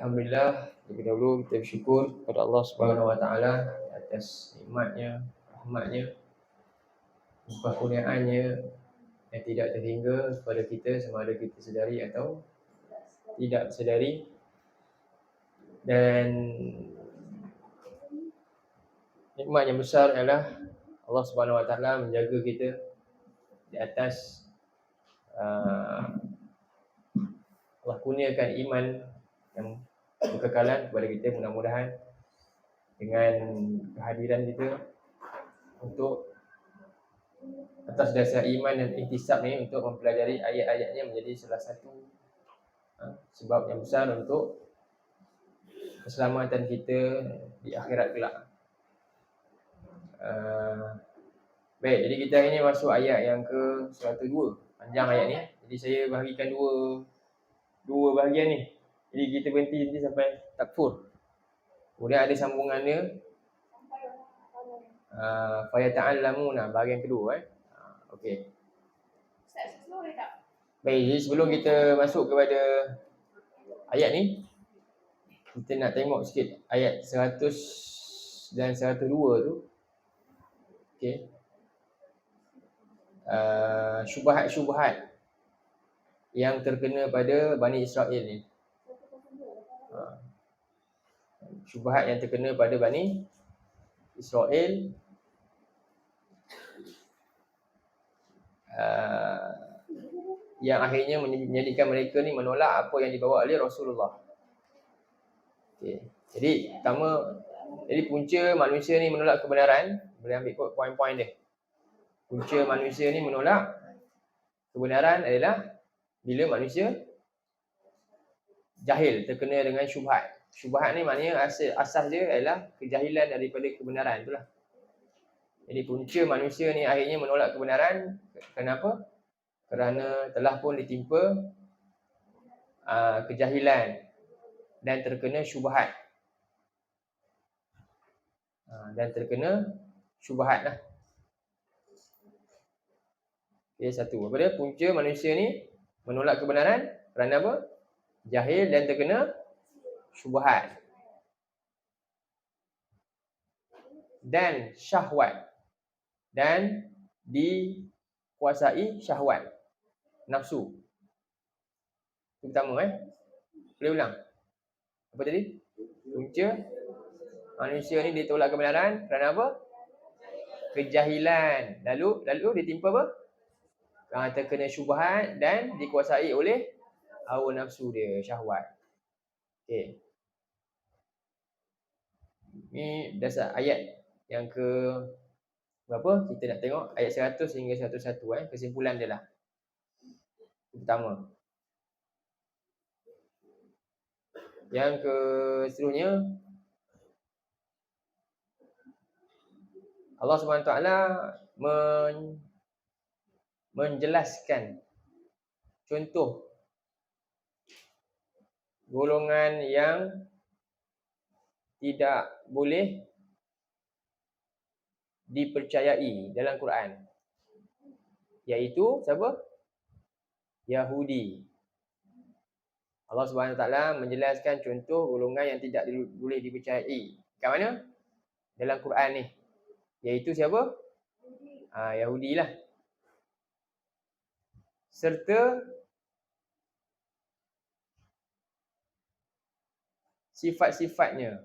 Alhamdulillah, lebih dahulu kita bersyukur kepada Allah Subhanahu Wa Taala atas nikmatnya, rahmatnya, limpah kurniaannya yang tidak terhingga kepada kita sama ada kita sedari atau tidak sedari. Dan nikmat yang besar adalah Allah Subhanahu Wa Taala menjaga kita di atas Allah kurniakan iman yang berkekalan kepada kita. Mudah-mudahan dengan kehadiran kita untuk atas dasar iman dan ihtisab ni untuk mempelajari ayat-ayatnya menjadi salah satu sebab yang besar untuk keselamatan kita di akhirat kelak. Baik, jadi kita hari ni masuk ayat yang ke 102. Panjang ayat ni. Jadi saya bahagikan dua bahagian ni. Jadi kita berhenti nanti sampai takfur. Kemudian ada sambungannya fayata'allamuna bahagian kedua. Okey. Baik, jadi sebelum kita masuk kepada ayat ni, kita nak tengok sikit ayat 100 dan 102 tu. Okey. Syubhat-syubhat yang terkena pada Bani Israel ni. Syubhat yang terkena pada Bani Israel yang akhirnya menjadikan mereka ni menolak apa yang dibawa oleh Rasulullah. Okay. Jadi punca manusia ni menolak kebenaran. Boleh ambil poin-poin dia. Punca manusia ni menolak kebenaran adalah bila manusia jahil, terkena dengan syubhat. Syubhat ni maknanya asas dia adalah kejahilan daripada kebenaran, itulah. Jadi punca manusia ni akhirnya menolak kebenaran. Kenapa? Kerana telah pun ditimpa kejahilan dan terkena syubhat. Lah. Okay, satu. Apa dia? Punca manusia ni menolak kebenaran kerana apa? Jahil dan terkena syubhat. Dan syahwat. Dan dikuasai syahwat. Nafsu. Itu pertama Boleh ulang. Apa tadi? Punca manusia ni ditolak kebenaran kerana apa? Kejahilan. Lalu ditimpa apa? Terkena syubhat dan dikuasai oleh hawa nafsu dia, syahwat. Okey. Ni dasar ayat yang ke berapa? Kita nak tengok ayat 100 hingga 101 kesimpulan dia lah. Pertama. Yang ke seterusnya, Allah SWT menjelaskan contoh golongan yang tidak boleh dipercayai dalam Quran, iaitu siapa? Yahudi. Allah SWT menjelaskan contoh golongan yang tidak boleh dipercayai. Kat mana? Dalam Quran ni. Iaitu siapa? Yahudi lah. Serta sifat-sifatnya.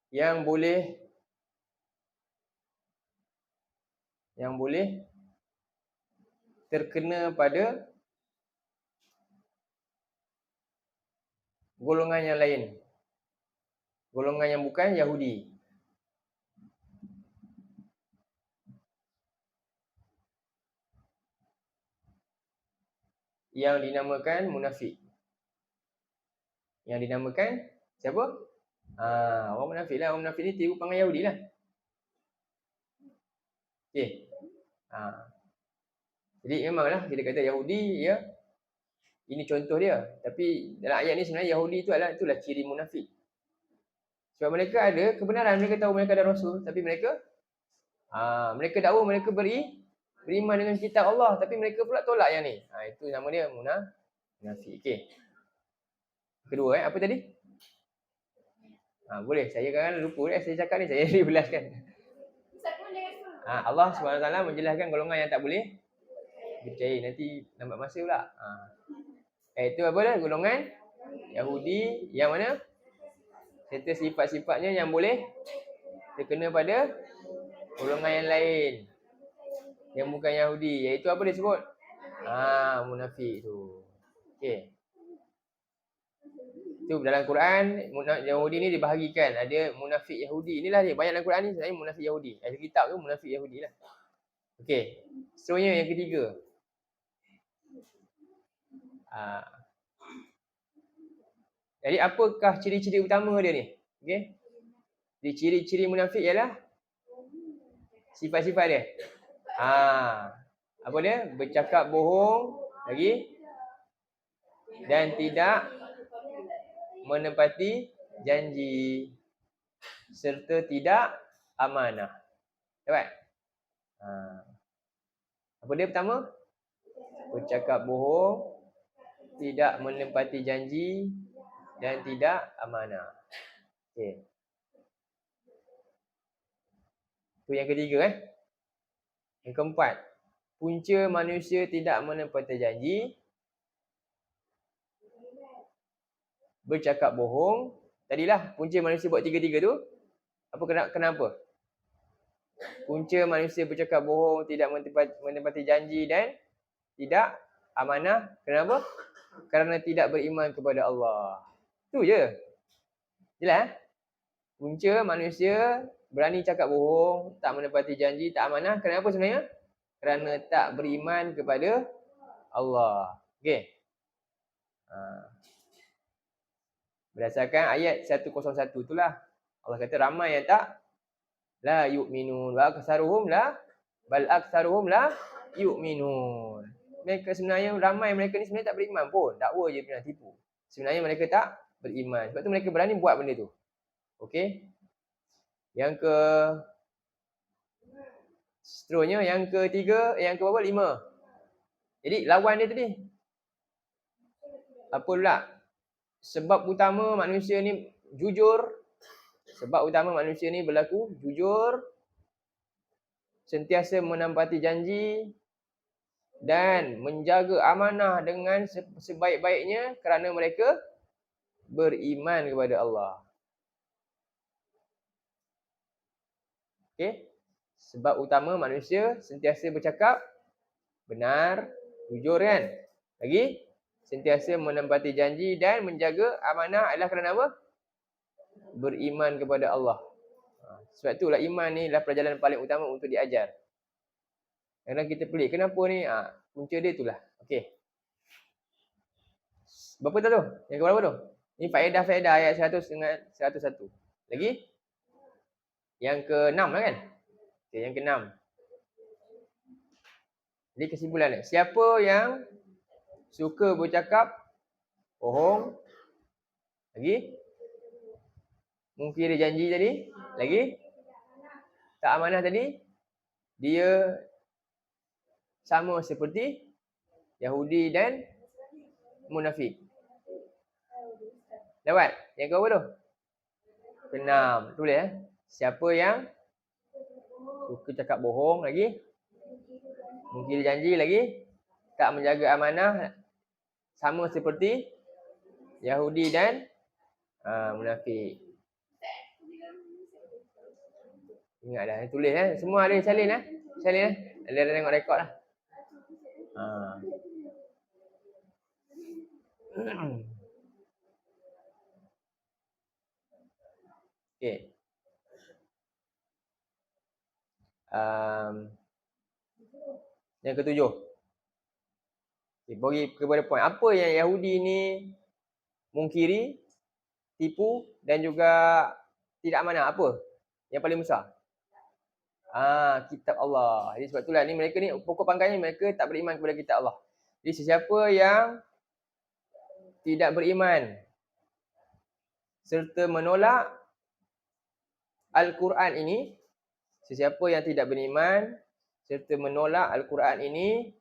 Yang boleh terkena pada golongan yang lain. Golongan yang bukan Yahudi. Yang dinamakan munafik. Yang dinamakan siapa? Orang munafik lah. Orang munafik ni tiru perangai Yahudi lah. Okey. Jadi memanglah kita kata Yahudi, ya, ini contoh dia. Tapi dalam ayat ni sebenarnya Yahudi itulah ciri munafik. Sebab mereka ada kebenaran, mereka tahu mereka ada Rasul, tapi mereka dakwa mereka beriman dengan kitab Allah tapi mereka pula tolak yang ni. Itu nama dia munafik. Okey. Kedua apa tadi? Boleh. Saya kan lupa saya cakap ni, saya dibelaskan. Allah SWT menjelaskan golongan yang tak boleh percaya. Nanti lambat masa pula. Itu apa dah? Golongan Yahudi yang mana? Serta sifat-sifatnya yang boleh terkena pada golongan yang lain yang bukan Yahudi. Iaitu apa dia sebut? Munafik tu. Okey. Itu dalam Quran, Yahudi ni dibahagikan. Ada munafik Yahudi. Inilah dia. Banyak dalam Quran ni sebenarnya munafik Yahudi. Kitab tu munafik Yahudi lah. Okey. Seterusnya yang ketiga. Jadi apakah ciri-ciri utama dia ni? Okey. Jadi ciri-ciri munafik ialah sifat-sifat dia. Apa dia? Bercakap bohong lagi dan tidak menepati janji serta tidak amanah. Dapat? Apa dia pertama? Bercakap bohong, tidak menepati janji dan tidak amanah. Okey. Itu yang ketiga Yang keempat, punca manusia tidak menepati janji, bercakap bohong. Tadilah punca manusia buat tiga-tiga tu. Kenapa? Punca manusia bercakap bohong, tidak menepati janji dan tidak amanah. Kenapa? Kerana tidak beriman kepada Allah. Itu je. Jelas? Punca manusia berani cakap bohong, tak menepati janji, tak amanah. Kenapa sebenarnya? Kerana tak beriman kepada Allah. Okey. Berdasarkan ayat 101 itulah Allah kata ramai yang tak la yu'minun wa aktsaruhum la bal aktsaruhum la yu'minun. Mereka sebenarnya ramai mereka ni sebenarnya tak beriman pun. Dakwa je pernah tipu. Sebenarnya mereka tak beriman. Sebab tu mereka berani buat benda tu. Okey. Seterusnya yang ketiga, yang ke berapa? 5. Jadi lawan dia tadi. Apa pula? Sebab utama manusia ni jujur. Sebab utama manusia ni berlaku jujur, sentiasa menepati janji dan menjaga amanah dengan sebaik-baiknya kerana mereka beriman kepada Allah. Okey. Sebab utama manusia sentiasa bercakap benar, jujur kan? Lagi sentiasa menepati janji dan menjaga amanah adalah kerana apa? Beriman kepada Allah. Sebab itulah iman ni adalah pelajaran paling utama untuk diajar. Kadang kita pelik, kenapa ni? Punca dia itulah. Okey. Berapa tu? Yang keberapa tu? Ini faedah-faedah ayat 100 dengan 101. Lagi? Yang ke-6 lah kan? Okey, yang ke-6. Jadi kesimpulan dia. Siapa yang suka bercakap bohong, lagi mungkiri janji tadi, lagi tak amanah tadi, dia sama seperti Yahudi dan munafik. Dapat? Yang ke-apa tu? Ke-6. Tulis Siapa yang suka cakap bohong, lagi mungkiri janji, lagi tak menjaga amanah, sama seperti Yahudi dan munafik. Ingat dah, tulis semua ada salin salin ada tengok rekod lah. Okey. Yang ke-7. Bagi kepada poin. Apa yang Yahudi ni mungkiri, tipu dan juga tidak amanah? Apa yang paling besar? Kitab Allah. Jadi sebab itulah ni mereka ni pokok pangkalnya mereka tak beriman kepada kitab Allah. Jadi sesiapa yang tidak beriman serta menolak Al-Quran ini, sesiapa yang tidak beriman serta menolak Al-Quran ini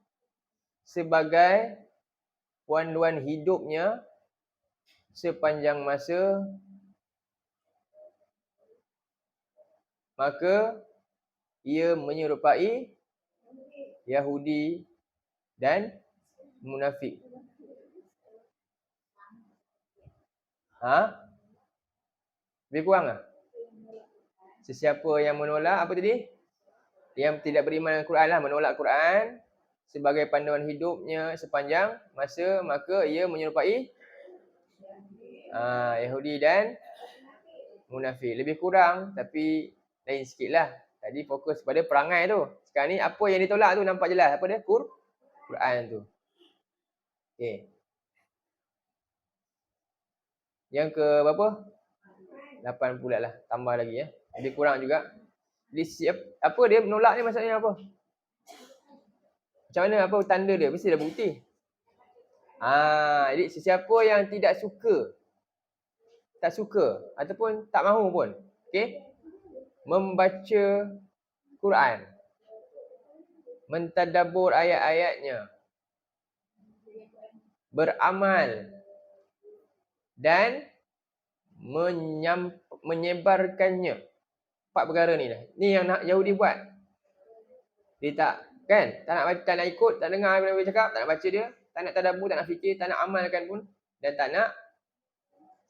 sebagai panduan hidupnya sepanjang masa, maka ia menyerupai Yahudi dan munafik. Lebih kurang tak? Sesiapa yang menolak apa tadi? Yang tidak beriman dengan Quran lah, menolak Quran sebagai panduan hidupnya sepanjang masa, maka ia menyerupai Yahudi dan munafik. Lebih kurang tapi lain sikit lah. Tadi fokus pada perangai tu. Sekarang ni apa yang ditolak tu nampak jelas. Apa dia? Quran tu. Okay. Yang ke berapa? 8 pula lah. Tambah lagi ya. Lebih kurang juga. Jadi apa dia menolak ni maksudnya apa? Macam mana apa tanda dia? Mesti ada bukti. Jadi sesiapa yang tidak suka, tak suka ataupun tak mahu pun, okey, membaca Quran, mentadabbur ayat-ayatnya, beramal dan menyebarkannya. 4 perkara ni dah. Ni yang nak Yahudi buat. Dia tak nak baca, tak nak ikut, tak dengar apa Nabi cakap, tak nak baca dia, tak nak tadabbur, tak nak fikir, tak nak amalkan pun dan tak nak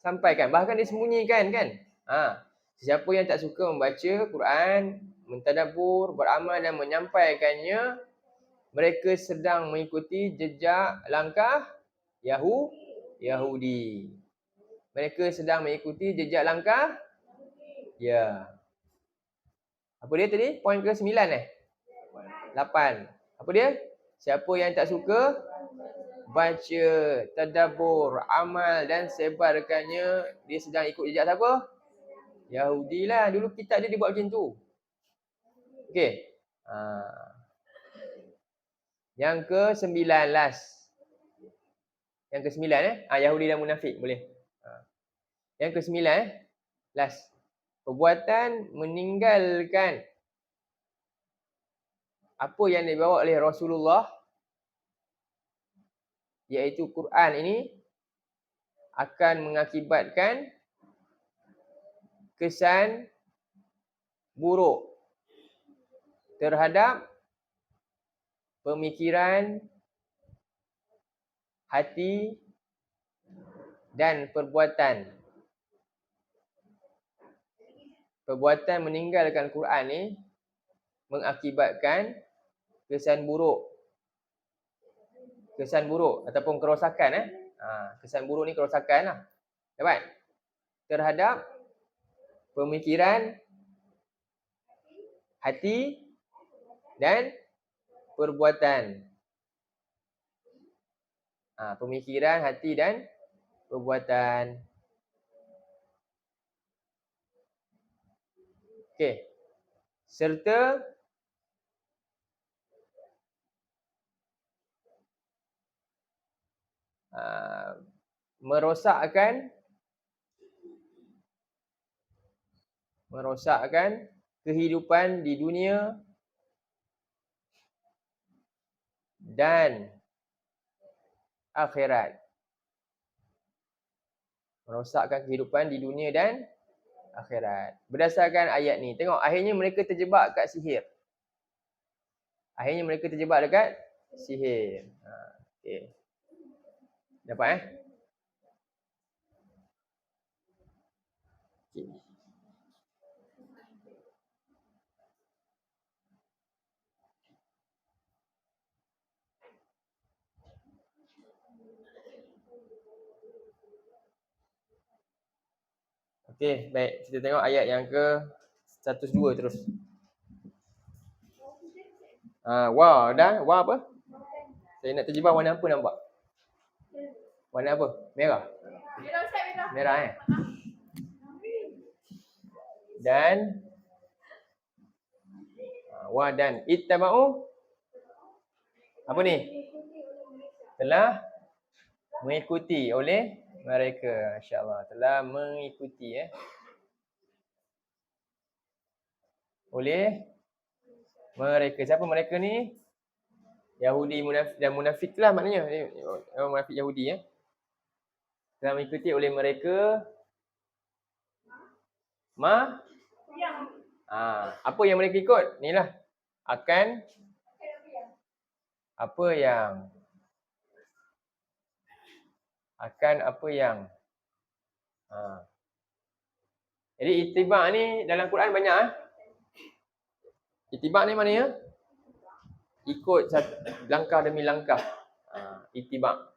sampaikan. Bahkan dia sembunyikan kan. Siapa yang tak suka membaca Quran, mentadabbur, beramal dan menyampaikannya, mereka sedang mengikuti jejak langkah Yahudi. Mereka sedang mengikuti jejak langkah apa dia tadi? Poin ke 9 8. Apa dia? Siapa yang tak suka baca, tadabbur, amal dan sebarkannya, dia sedang ikut jejak siapa? Yahudi lah. Dulu kitab dia dibuat macam tu. Okey. Yang ke-9 last. Yang ke-9 Yahudi dan munafik boleh. Yang ke-9 last. Perbuatan meninggalkan apa yang dibawa oleh Rasulullah, iaitu Quran ini, akan mengakibatkan kesan buruk terhadap pemikiran, hati dan perbuatan. Perbuatan meninggalkan Quran ni mengakibatkan kesan buruk. Kesan buruk ataupun kerosakan kesan buruk ni kerosakan lah. Dapat? Terhadap pemikiran, hati dan perbuatan. Pemikiran, hati dan perbuatan. Okey. Serta merosakkan kehidupan di dunia dan akhirat. Merosakkan kehidupan di dunia dan akhirat. Berdasarkan ayat ni. Tengok, akhirnya mereka terjebak kat sihir. Okey. Dapat Okay. Okey, baik. Kita tengok ayat yang ke 102 terus. Dah. Apa? Saya nak terjebak warna apa nampak? Warna apa? Merah? Merah Dan dan ittaba'u apa ni? Telah mengikuti oleh mereka. Masya-Allah, telah mengikuti oleh Mereka. Siapa mereka ni? Yahudi dan munafik lah maknanya. Orang munafik Yahudi ya. Dan mengikuti oleh mereka apa yang mereka ikut? Inilah. Akan apa yang jadi ittiba' ni dalam Quran banyak Ittiba' ni mana ya? Ikut langkah demi langkah. Ittiba'.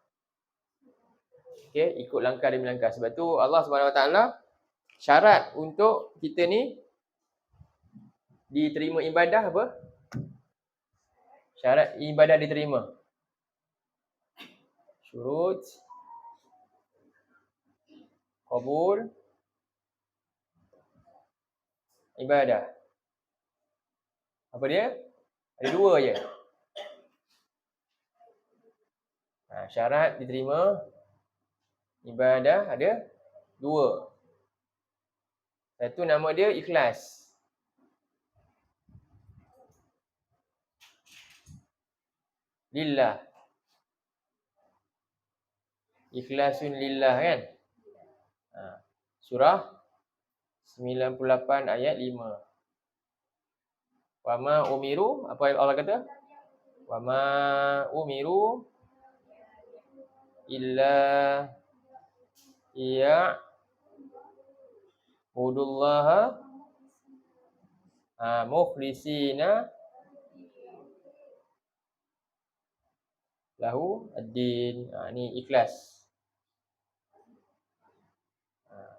Okey, ikut langkah demi langkah. Sebab tu Allah Subhanahu Wa Taala syarat untuk kita ni diterima ibadah apa? Syarat ibadah diterima. Syurut qabul ibadah. Apa dia? Ada dua je. Syarat diterima ibadah ada dua. Satu nama dia ikhlas. Lillah. Ikhlasun lillah kan? Surah 98 ayat 5. Wa ma umiru, apa Allah kata? Wa ma umiru illa budullaha mukhlisina lahu ad-din. Ni ikhlas.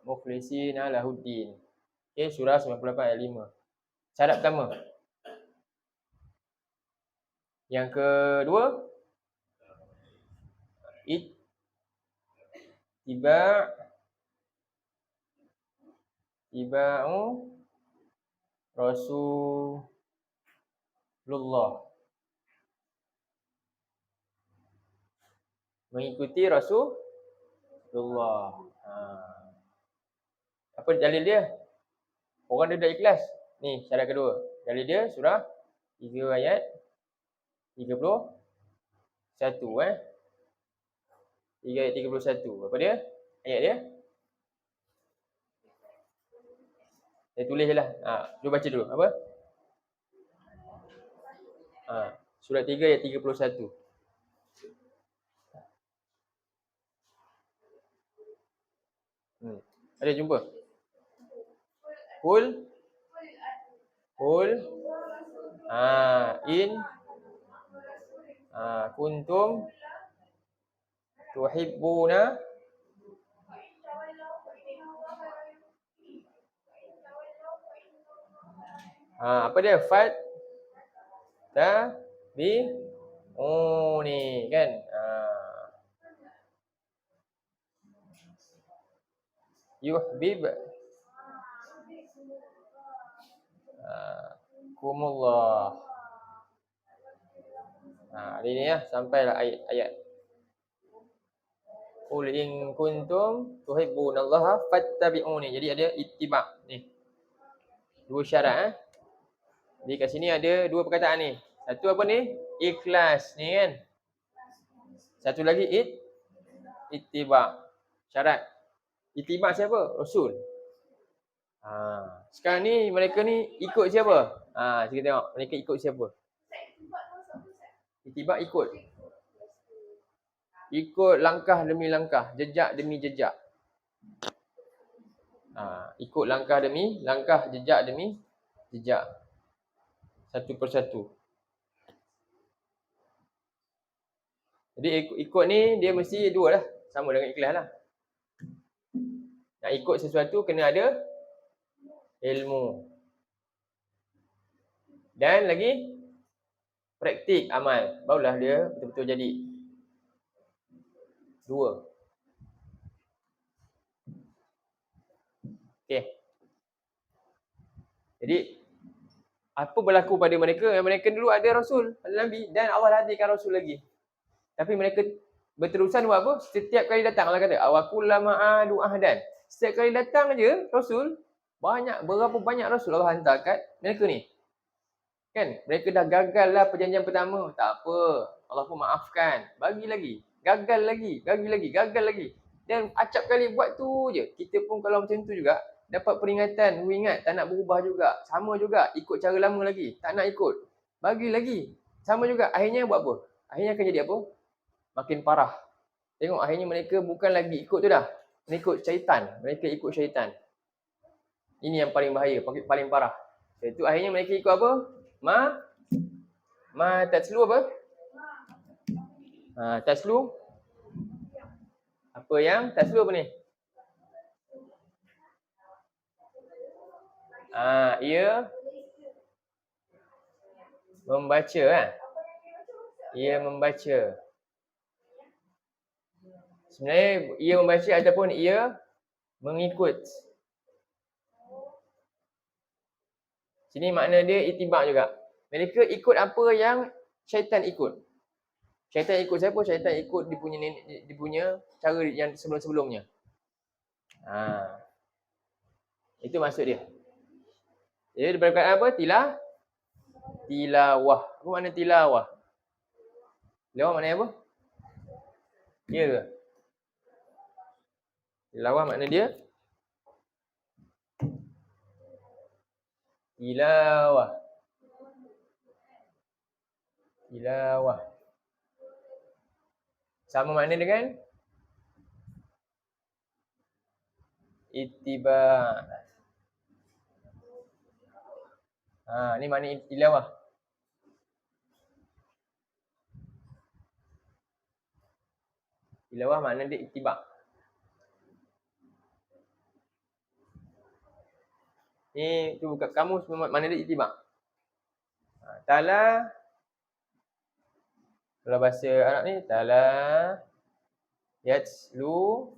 Mukhlisina lahu ad-din. Okey, surah 98 ayat 5. Syarat pertama. Yang kedua, ittiba'u Rasulullah. Mengikuti Rasulullah. Apa dalil dia? Orang dia dah ikhlas. Ni syarat kedua. Dalil dia surah 3 ayat 31 3 ayat 31. Apa dia? Ayat dia? Saya tulis je lah. Cuba baca dulu. Apa? Surah 3 ayat 31. Ada jumpa? Qul in kuntum tuhibbuna apa dia? Ni kan? Yuhbib kumullah. Ini ya, sampailah ayat. Qul in kuntum tuhibbunallaha fattabi'uni. Jadi ada ittiba' ni. Dua syarat Jadi kat sini ada dua perkataan ni. Satu apa ni? Ikhlas ni kan. Satu lagi ittiba'. Syarat. Ittiba' siapa? Rasul. Sekarang ni mereka ni ikut siapa? Kita tengok mereka ikut siapa? Ittiba' ikut langkah demi langkah, jejak demi jejak. Ikut langkah demi langkah, jejak demi jejak. Satu persatu. Jadi ikut ni dia mesti dua lah. Sama dengan ikhlas lah. Nak ikut sesuatu kena ada ilmu. Dan lagi praktik amal. Barulah dia betul-betul jadi. Dua. Okey. Jadi apa berlaku pada mereka? Mereka dulu ada Rasul, ada Nabi dan Allah hadirkan Rasul lagi. Tapi mereka berterusan buat apa? Setiap kali datang Allah kata, awakullama adu ahdan. Setiap kali datang aja Rasul, berapa banyak Rasul Allah hantar kat mereka ni. Kan? Mereka dah gagal lah perjanjian pertama. Tak apa. Allah pun maafkan. Bagi lagi. Gagal lagi. Gagal lagi. Dan acap kali buat tu je. Kita pun kalau macam tu juga, dapat peringatan. Ingat, tak nak berubah juga. Sama juga. Ikut cara lama lagi. Tak nak ikut. Bagi lagi. Sama juga. Akhirnya buat apa? Akhirnya akan jadi apa? Makin parah. Tengok akhirnya mereka bukan lagi ikut tu dah. Mereka ikut syaitan. Mereka ikut syaitan. Ini yang paling bahaya. Paling parah. Itu akhirnya mereka ikut apa? Taslu apa? Taslu. Apa yang? Taslu apa ni? Ia membaca kan? Ia membaca. Sebenarnya ia membaca ataupun ia mengikut. Sini makna dia itibak juga. Mereka ikut apa yang syaitan ikut. Syaitan ikut siapa? Syaitan ikut dia punya cara yang sebelum-sebelumnya. Itu maksud dia. Jadi berkata apa? Tilawah. Apa makna tilawah? Tilawah makna apa? Ya ke? Tilawah makna dia? Tilawah. Sama makna dengan ittiba. Ni makna tilawah. Tilawah makna dia ittiba. Ni tu buka kamus makna dia ittiba. Tala, kalau bahasa Arab ni tala yatslu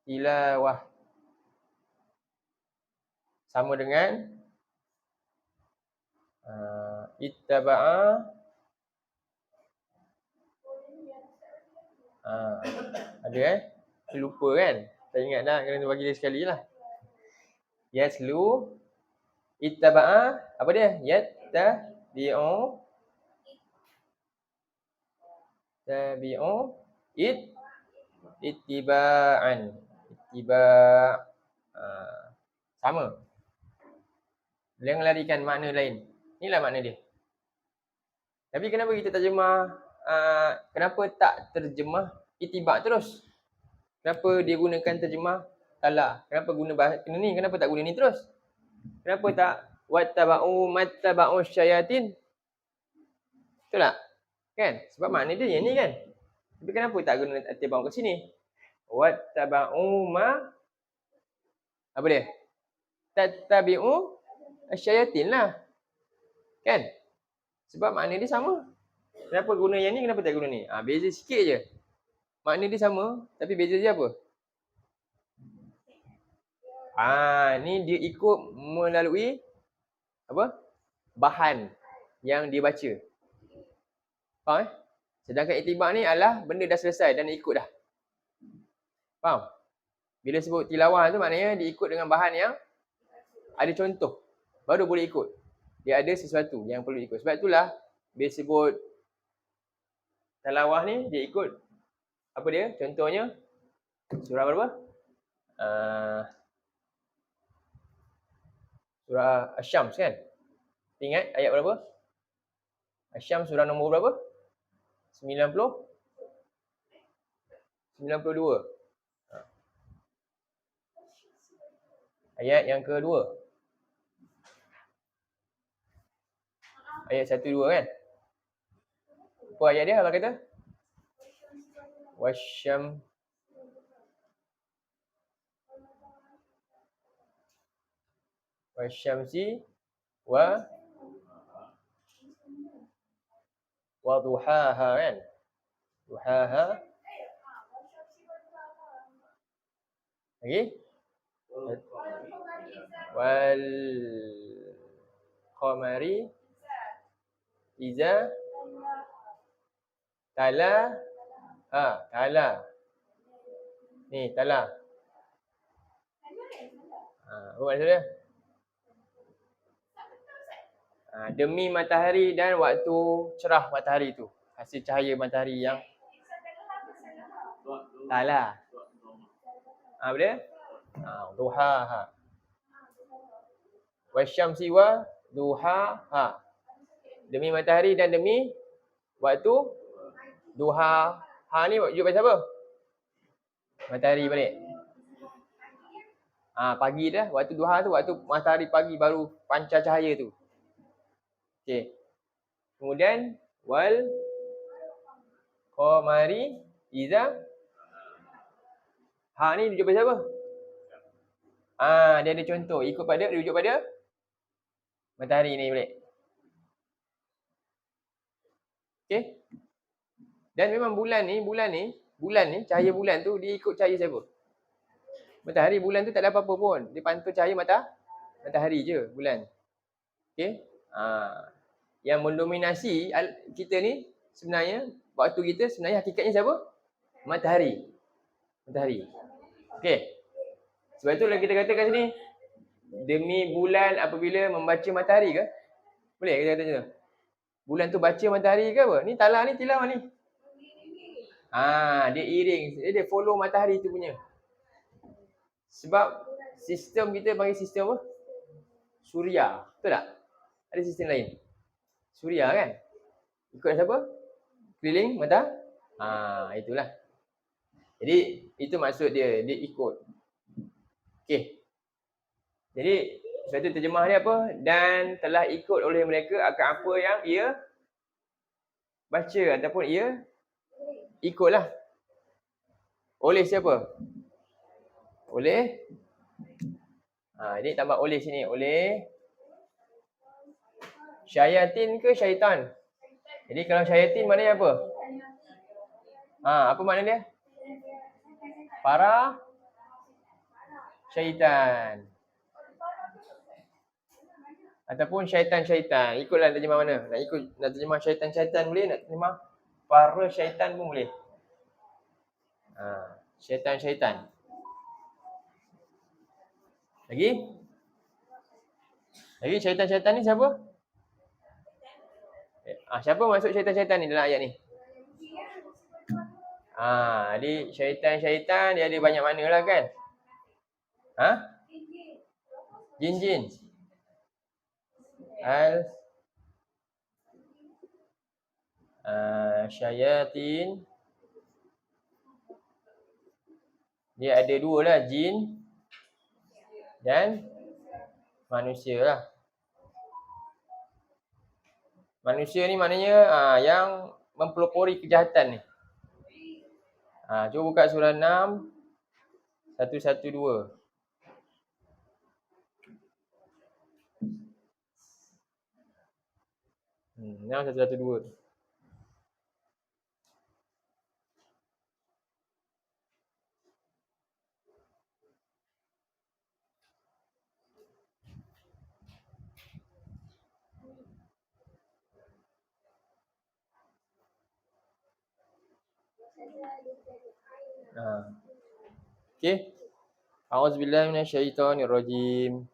tilawah. Sama dengan ittaba'a. Ada lupa kan? Tak ingat dah, kena bagi dia sekali lah. Yatslu ittaba'a. Apa dia? Yattabi'u ittiba'an. Ittiba'. Sama. Dia melarikan makna lain. Inilah makna dia. Tapi kenapa kita terjemah, kenapa tak terjemah ittiba' terus? Kenapa dia gunakan terjemah tala? Kenapa guna bahasa ni? Kenapa tak guna ni terus? Kenapa tak wattaba'u mattaba'u syayatin? Betul tak? Kan? Sebab makna dia yang ni kan? Tapi kenapa tak guna ittiba'u kat sini? Wattaba'u apa dia? Tattabi'u syayatin lah. Kan? Sebab makna dia sama. Kenapa guna yang ni? Kenapa tak guna ni? Beza sikit je. Makna dia sama, tapi beza dia apa? Ni dia ikut melalui apa? Bahan yang dia baca. Faham? Sedangkan ittiba' ni adalah benda dah selesai dan ikut dah. Faham? Bila sebut tilawah tu maknanya dia ikut dengan bahan yang ada contoh. Baru boleh ikut. Dia ada sesuatu yang perlu ikut. Sebab itulah bila sebut tilawah ni dia ikut apa dia? Contohnya surah berapa? Surah Asy-Syams kan? Ingat ayat berapa? Asy-Syams surah nombor berapa? 92. Ayat yang kedua. Ayat 1 2 kan? Apa ayat dia Allah kata? Wasyamsi wa duhaha kan? Duhaha. Lagi? Wal qamari iza tala. Tala. Ni tala. Apa maksud dia? Demi matahari dan waktu cerah matahari tu. Hasil cahaya matahari yang taklah. Apa dia? Duha. Wasyamsi wa duha. Demi matahari dan demi waktu duha. Ni wujud pasal apa? Matahari balik. Pagi dah. Waktu duha tu waktu matahari pagi baru pancar cahaya tu. Okey. Kemudian wal qamari iza ni rujuk pada apa? Dia ada contoh. Ikut pada, rujuk pada matahari ni balik. Okey. Dan memang bulan ni, cahaya bulan tu dia ikut cahaya siapa? Matahari. Bulan tu tak ada apa-apa pun. Dia pantau cahaya matahari je bulan. Okey. Yang mendominasi kita ni sebenarnya, waktu kita sebenarnya hakikatnya siapa? Matahari. Okey. Sebab tu kita kata kat sini, demi bulan apabila membaca matahari ke? Boleh kita kata macam tu? Bulan tu baca matahari ke apa? Ni talah ni, tilawah ni. Dia iring. Dia follow matahari tu punya. Sebab sistem kita panggil sistem apa? Suria. Betul tak? Ada sistem lain. Suria kan? Ikut siapa? Keliling matahari. Itulah. Jadi itu maksud dia ikut. Okey. Jadi sebab tu terjemah dia apa? Dan telah ikut oleh mereka akan apa yang ia baca ataupun ia ikutlah. Oleh siapa? Oleh ini tambah oleh sini. Oleh syayatin ke syaitan? Jadi kalau syayatin maknanya apa? Apa makna dia? Para syaitan. Ataupun syaitan-syaitan. Ikutlah terjemah mana. Nak terjemah syaitan-syaitan boleh, nak terjemah para syaitan pun boleh. Syaitan-syaitan. Lagi syaitan-syaitan ni siapa? Siapa masuk syaitan-syaitan ni dalam ayat ni? Jadi syaitan-syaitan dia ada banyak makna lah kan? Jin-jin. Syayatin. Dia ada dua lah, jin dan manusia lah. Manusia ni maknanya yang mempelopori kejahatan ni. Cuba buka surah 6 112. 112. Okey. A'udzubillahi minasyaitonirrajim.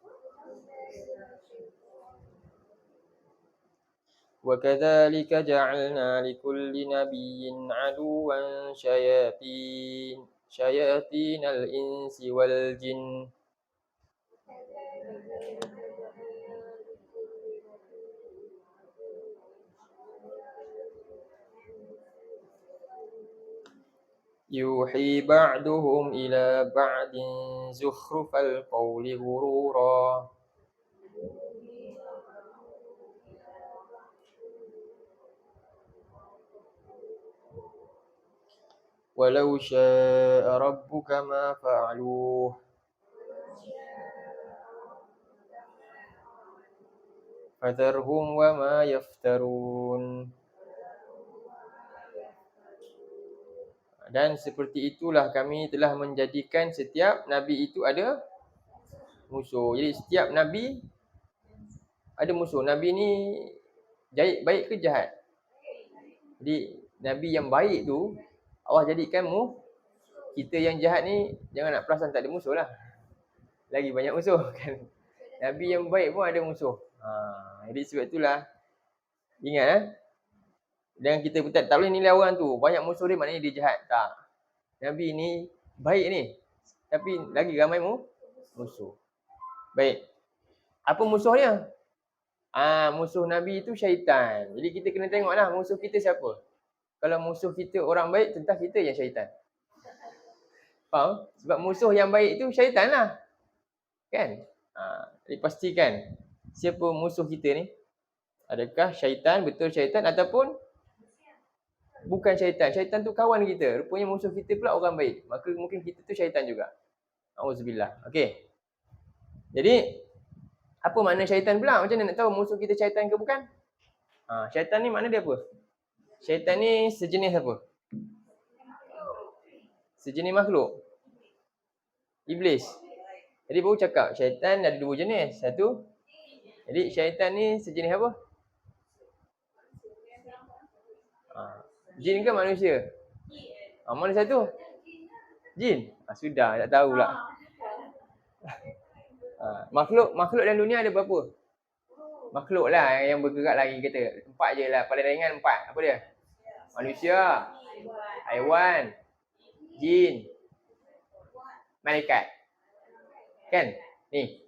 Wa kadzalika ja'alna likulli nabiyyin 'aduwan syayatinal insi wal jin. Yuhi ba'duhum ila ba'din zukhrufal qawli ghurura. Walau syaa rabbuka ma fa'aluh. Fadharhum wa ma yaftarun. Dan seperti itulah kami telah menjadikan setiap Nabi itu ada musuh. Jadi setiap Nabi ada musuh. Nabi ni baik ke jahat? Jadi Nabi yang baik tu Allah jadikan kita yang jahat ni jangan nak perasan tak ada musuh lah. Lagi banyak musuh kan. Nabi yang baik pun ada musuh. Jadi sebab itulah ingat jangan kita tak boleh nilai orang tu. Banyak musuh dia maknanya dia jahat. Tak. Nabi ni baik ni. Tapi lagi ramai musuh. Baik. Apa musuhnya? Musuh Nabi itu syaitan. Jadi kita kena tengoklah musuh kita siapa. Kalau musuh kita orang baik, tentang kita yang syaitan. Faham? Sebab musuh yang baik itu syaitan lah. Kan? Dipastikan siapa musuh kita ni. Adakah syaitan, betul syaitan ataupun bukan syaitan. Syaitan tu kawan kita. Rupanya musuh kita pula orang baik. Maka mungkin kita tu syaitan juga. Auzubillah. Okey. Jadi, apa makna syaitan pula? Macam mana nak tahu musuh kita syaitan ke bukan? Syaitan ni makna dia apa? Syaitan ni sejenis apa? Sejenis makhluk. Iblis. Jadi baru cakap, syaitan ada dua jenis. Satu, jadi syaitan ni sejenis apa? Jin ke manusia? Mana satu? Jin. Sudah, tak tahu pula. Makhluk dalam dunia ada berapa? Makhluk lah yang bergerak lagi kata. 4 je lah. Paling ringan 4. Apa dia? Manusia, haiwan, jin, malaikat. Kan? Ni.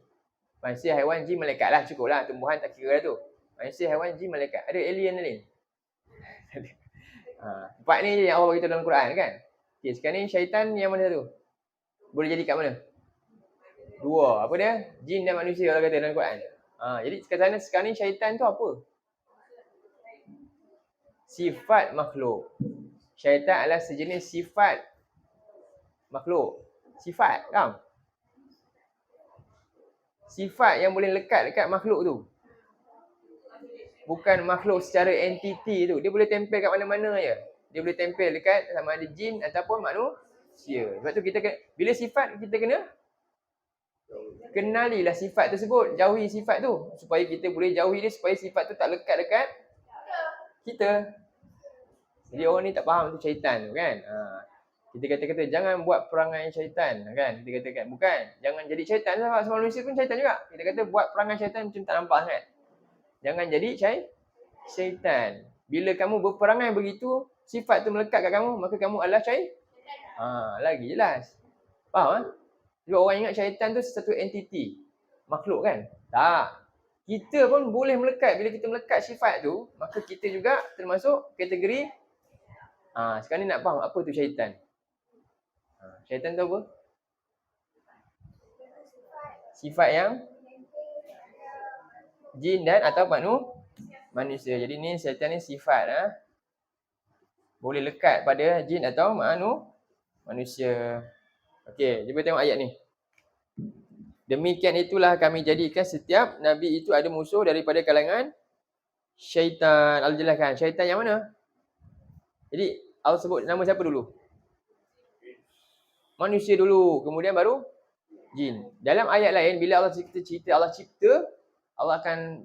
Manusia, haiwan, jin, malaikat lah. Cukup lah. Tumbuhan tak kira lah tu. Manusia, haiwan, jin, malaikat. Ada alien lain? 4 ni yang Allah beritahu dalam Quran kan? Okay, sekarang ni syaitan yang mana tu? Boleh jadi kat mana? 2. Apa dia? Jin dan manusia Allah kata dalam Quran. Jadi sekarang ni syaitan tu apa? Sifat makhluk. Syaitan adalah sejenis sifat makhluk. Sifat, kan? Sifat yang boleh lekat dekat makhluk tu. Bukan makhluk secara entiti tu. Dia boleh tempel kat mana-mana je. Dia boleh tempel dekat sama ada jin ataupun manusia. Sebab tu kita kena, bila sifat kita kena kenalilah sifat tersebut. Jauhi sifat tu. Supaya kita boleh jauhi dia. Supaya sifat tu tak lekat dekat kita. Jadi orang ni tak faham tu syaitan tu kan. Kita kata jangan buat perangai syaitan kan. Kita katakan bukan. Jangan jadi syaitan lah. Sebab manusia pun syaitan juga. Kita kata buat perangai syaitan macam tak nampak sangat. Jangan jadi syaitan. Bila kamu berperangai begitu, sifat tu melekat kat kamu, maka kamu adalah syaitan. Lagi jelas. Faham? Sebab orang ingat syaitan tu satu entiti. Makhluk kan? Tak. Kita pun boleh melekat. Bila kita melekat sifat tu, maka kita juga termasuk kategori. Sekarang ni nak faham apa tu syaitan. Syaitan tu apa? Sifat yang jin dan atau manusia. Jadi ni syaitan ni sifat. Boleh lekat pada jin atau manusia. Okey, cuba tengok ayat ni. Demikian itulah kami jadikan setiap Nabi itu ada musuh daripada kalangan syaitan. Allah jelaskan. Syaitan yang mana? Jadi Allah sebut nama siapa dulu? Manusia dulu. Kemudian baru jin. Dalam ayat lain, bila Allah cerita Allah cipta, Allah akan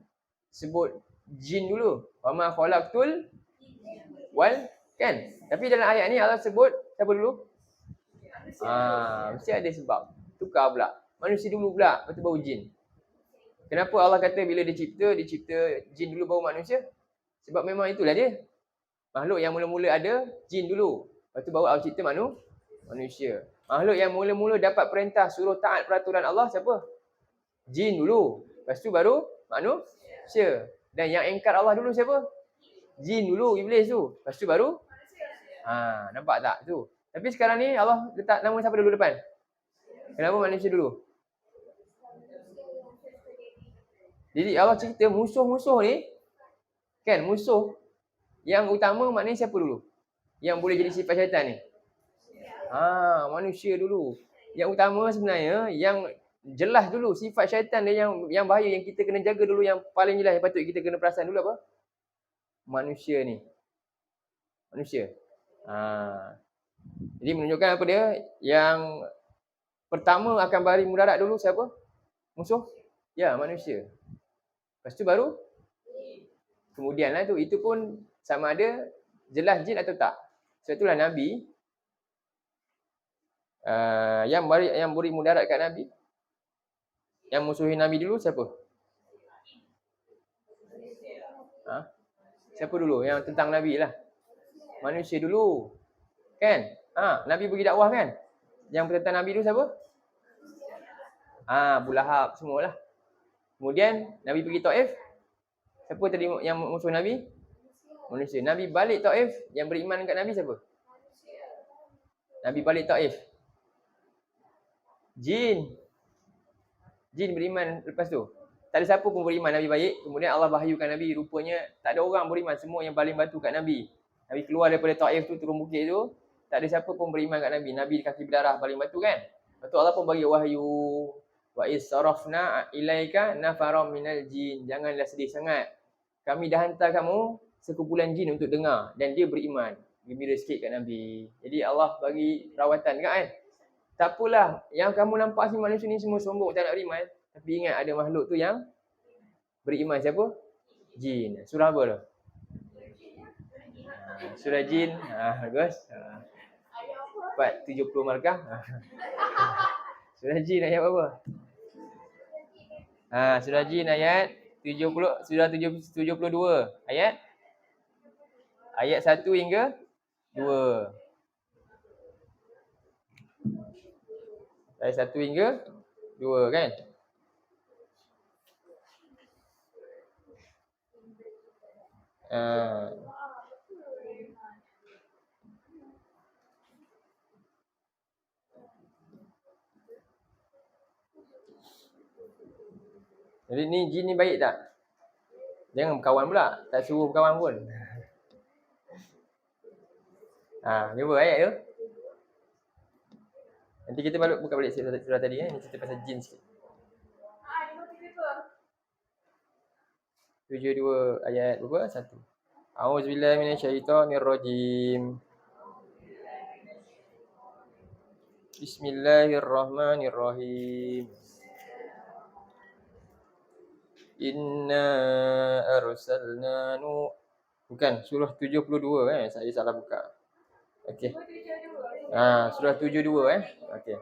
sebut jin dulu. Wa ma khalaqtul kan? Tapi dalam ayat ni Allah sebut siapa dulu? Mesti ada sebab. Tukar pula. Manusia dulu pula, lepas tu baru jin. Kenapa Allah kata bila dia cipta jin dulu baru manusia? Sebab memang itulah dia. Makhluk yang mula-mula ada, jin dulu. Lepas tu baru Allah cipta manusia. Makhluk yang mula-mula dapat perintah suruh taat peraturan Allah siapa? Jin dulu. Lepas tu baru manusia. Dan yang engkar Allah dulu siapa? Jin dulu, iblis tu. Lepas tu baru nampak tak tu? Tapi sekarang ni Allah letak nama siapa dulu depan? Kenapa manusia dulu? Jadi Allah cerita musuh-musuh ni, kan, musuh yang utama maknanya siapa dulu? Yang boleh jadi sifat syaitan ni? Manusia dulu. Yang utama sebenarnya, yang jelas dulu sifat syaitan dia yang bahaya, yang kita kena jaga dulu, yang paling jelas yang patut kita kena perasan dulu apa? Manusia ni. Manusia. Jadi menunjukkan apa dia? Yang pertama akan bari mudarat dulu siapa? Musuh? Ya, manusia. Lepas tu baru kemudian lah tu. Itu pun sama ada jelas jin atau tak. Sebab itulah Nabi yang beri mudarat kat Nabi, yang musuhi Nabi dulu siapa? Siapa dulu? Yang tentang Nabi lah. Manusia dulu. Kan? Nabi pergi dakwah kan? Yang tentang Nabi dulu siapa? Abu Lahab semualah. Kemudian Nabi pergi Taif. Siapa tadi yang musuh Nabi? Manusia. Nabi balik Taif, yang beriman kat Nabi siapa? Nabi balik Taif. Jin. Jin beriman lepas tu. Tak ada siapa pun beriman, Nabi baik. Kemudian Allah wahyukan Nabi, rupanya tak ada orang beriman, semua yang baling batu kat Nabi. Nabi keluar daripada Taif tu, turun bukit tu, tak ada siapa pun beriman kat Nabi. Nabi di kaki berdarah baling batu kan. Lepas tu Allah pun bagi wahyu. Wa is-sarafna ilaika nafaram minal jin. Janganlah sedih sangat. Kami dah hantar kamu sekumpulan jin untuk dengar dan dia beriman. Gembira sikit kat Nabi. Jadi Allah bagi rawatan kan. Tak apalah, yang kamu nampak si manusia ni semua sombong tak nak beriman. Tapi ingat ada makhluk tu yang beriman. Siapa? Jin. Surah apa tu? Surah Jin. Bagus. 470 markah. Surah Jin ayat apa? Surah Jin ayat 70, surah 72 ayat 1 hingga 2. Ayat 1 hingga 2 kan? Jadi ni jin ni baik tak? Jangan berkawan pula, tak suruh berkawan pun. Ni apa ayat tu? Nanti kita balik buka balik surah tadi ni cerita pasal jin sikit. 72 ayat berapa? 1. A'udzubillahi minasyaitonirrajim. Bismillahirrahmanirrahim. Inna arsalna bukan surah 72 saya salah buka. Okey. Surah 72 okey.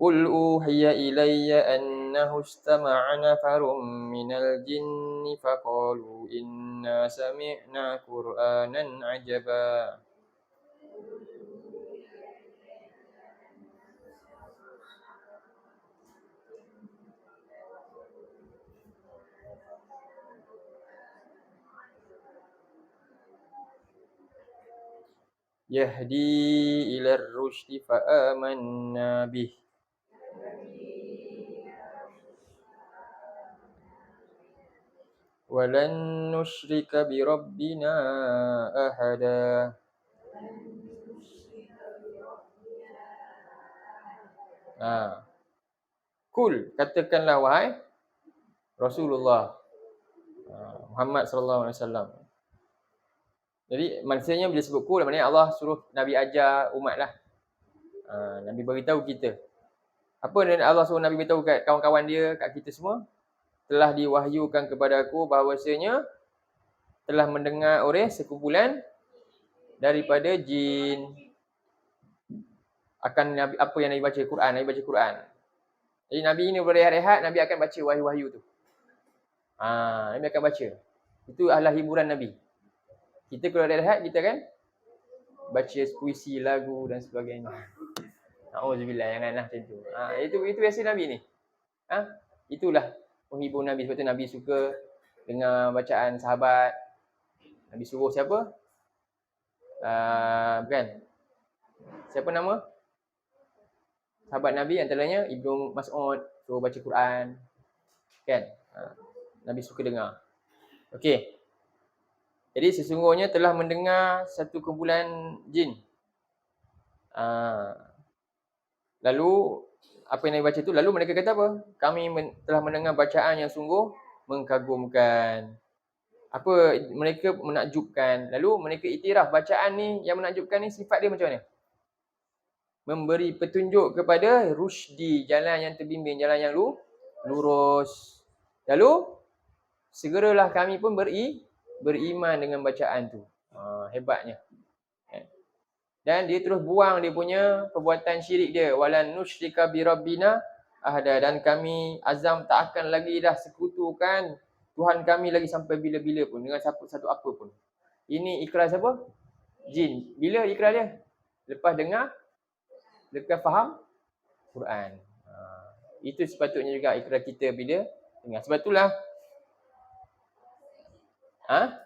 Qul uhiya ilayya annahu istama'a nafarun minal jinni faqalu inna sami'na qur'anan 'ajaba. Yahdi ila ar-rusydi fa amanna bih. Walan nusyrika bi rabbina ahada. Kul, katakanlah wahai Rasulullah Muhammad sallallahu alaihi wasallam. Jadi maksudnya bila sebut kul, maknanya Allah suruh Nabi ajar umat lah. Nabi beritahu kita. Apa yang Allah suruh Nabi beritahu kat kawan-kawan dia, kat kita semua? Telah diwahyukan kepada aku bahawasanya telah mendengar oleh sekumpulan daripada jin akan Nabi, apa yang Nabi baca Quran. Nabi baca Quran. Jadi Nabi ini berehat-rehat, Nabi akan baca wahyu-wahyu tu. Nabi akan baca. Itu adalah hiburan Nabi. Kita kalau rehat, kita kan baca puisi, lagu dan sebagainya. Auzubillah, janganlah macam tu. Itu biasa Nabi ni. Itulah penghibur Nabi. Sebab tu Nabi suka dengar bacaan sahabat. Nabi suruh siapa? Bukan. Siapa nama? Sahabat Nabi antaranya Ibnu Mas'ud suruh baca Quran. Kan? Nabi suka dengar. Okey. Jadi sesungguhnya telah mendengar satu kumpulan jin. Lalu apa yang Nabi baca tu, lalu mereka kata apa? Kami telah mendengar bacaan yang sungguh mengagumkan. Apa mereka menakjubkan. Lalu mereka iktiraf bacaan ni yang menakjubkan ni sifat dia macam mana? Memberi petunjuk kepada rusydi, jalan yang terbimbing, jalan yang lurus. Lalu segeralah kami pun beriman dengan bacaan tu. Hebatnya. Dan dia terus buang dia punya perbuatan syirik dia. Walan nusyrika bi rabbina ahada. Dan kami azam tak akan lagi dah sekutukan Tuhan kami lagi sampai bila-bila pun dengan satu apa pun. Ini ikrar siapa? Jin. Bila ikrar dia? Lepas dengar, lepas faham Quran. Itu sepatutnya juga ikrar kita bila dengar. Sebab itulah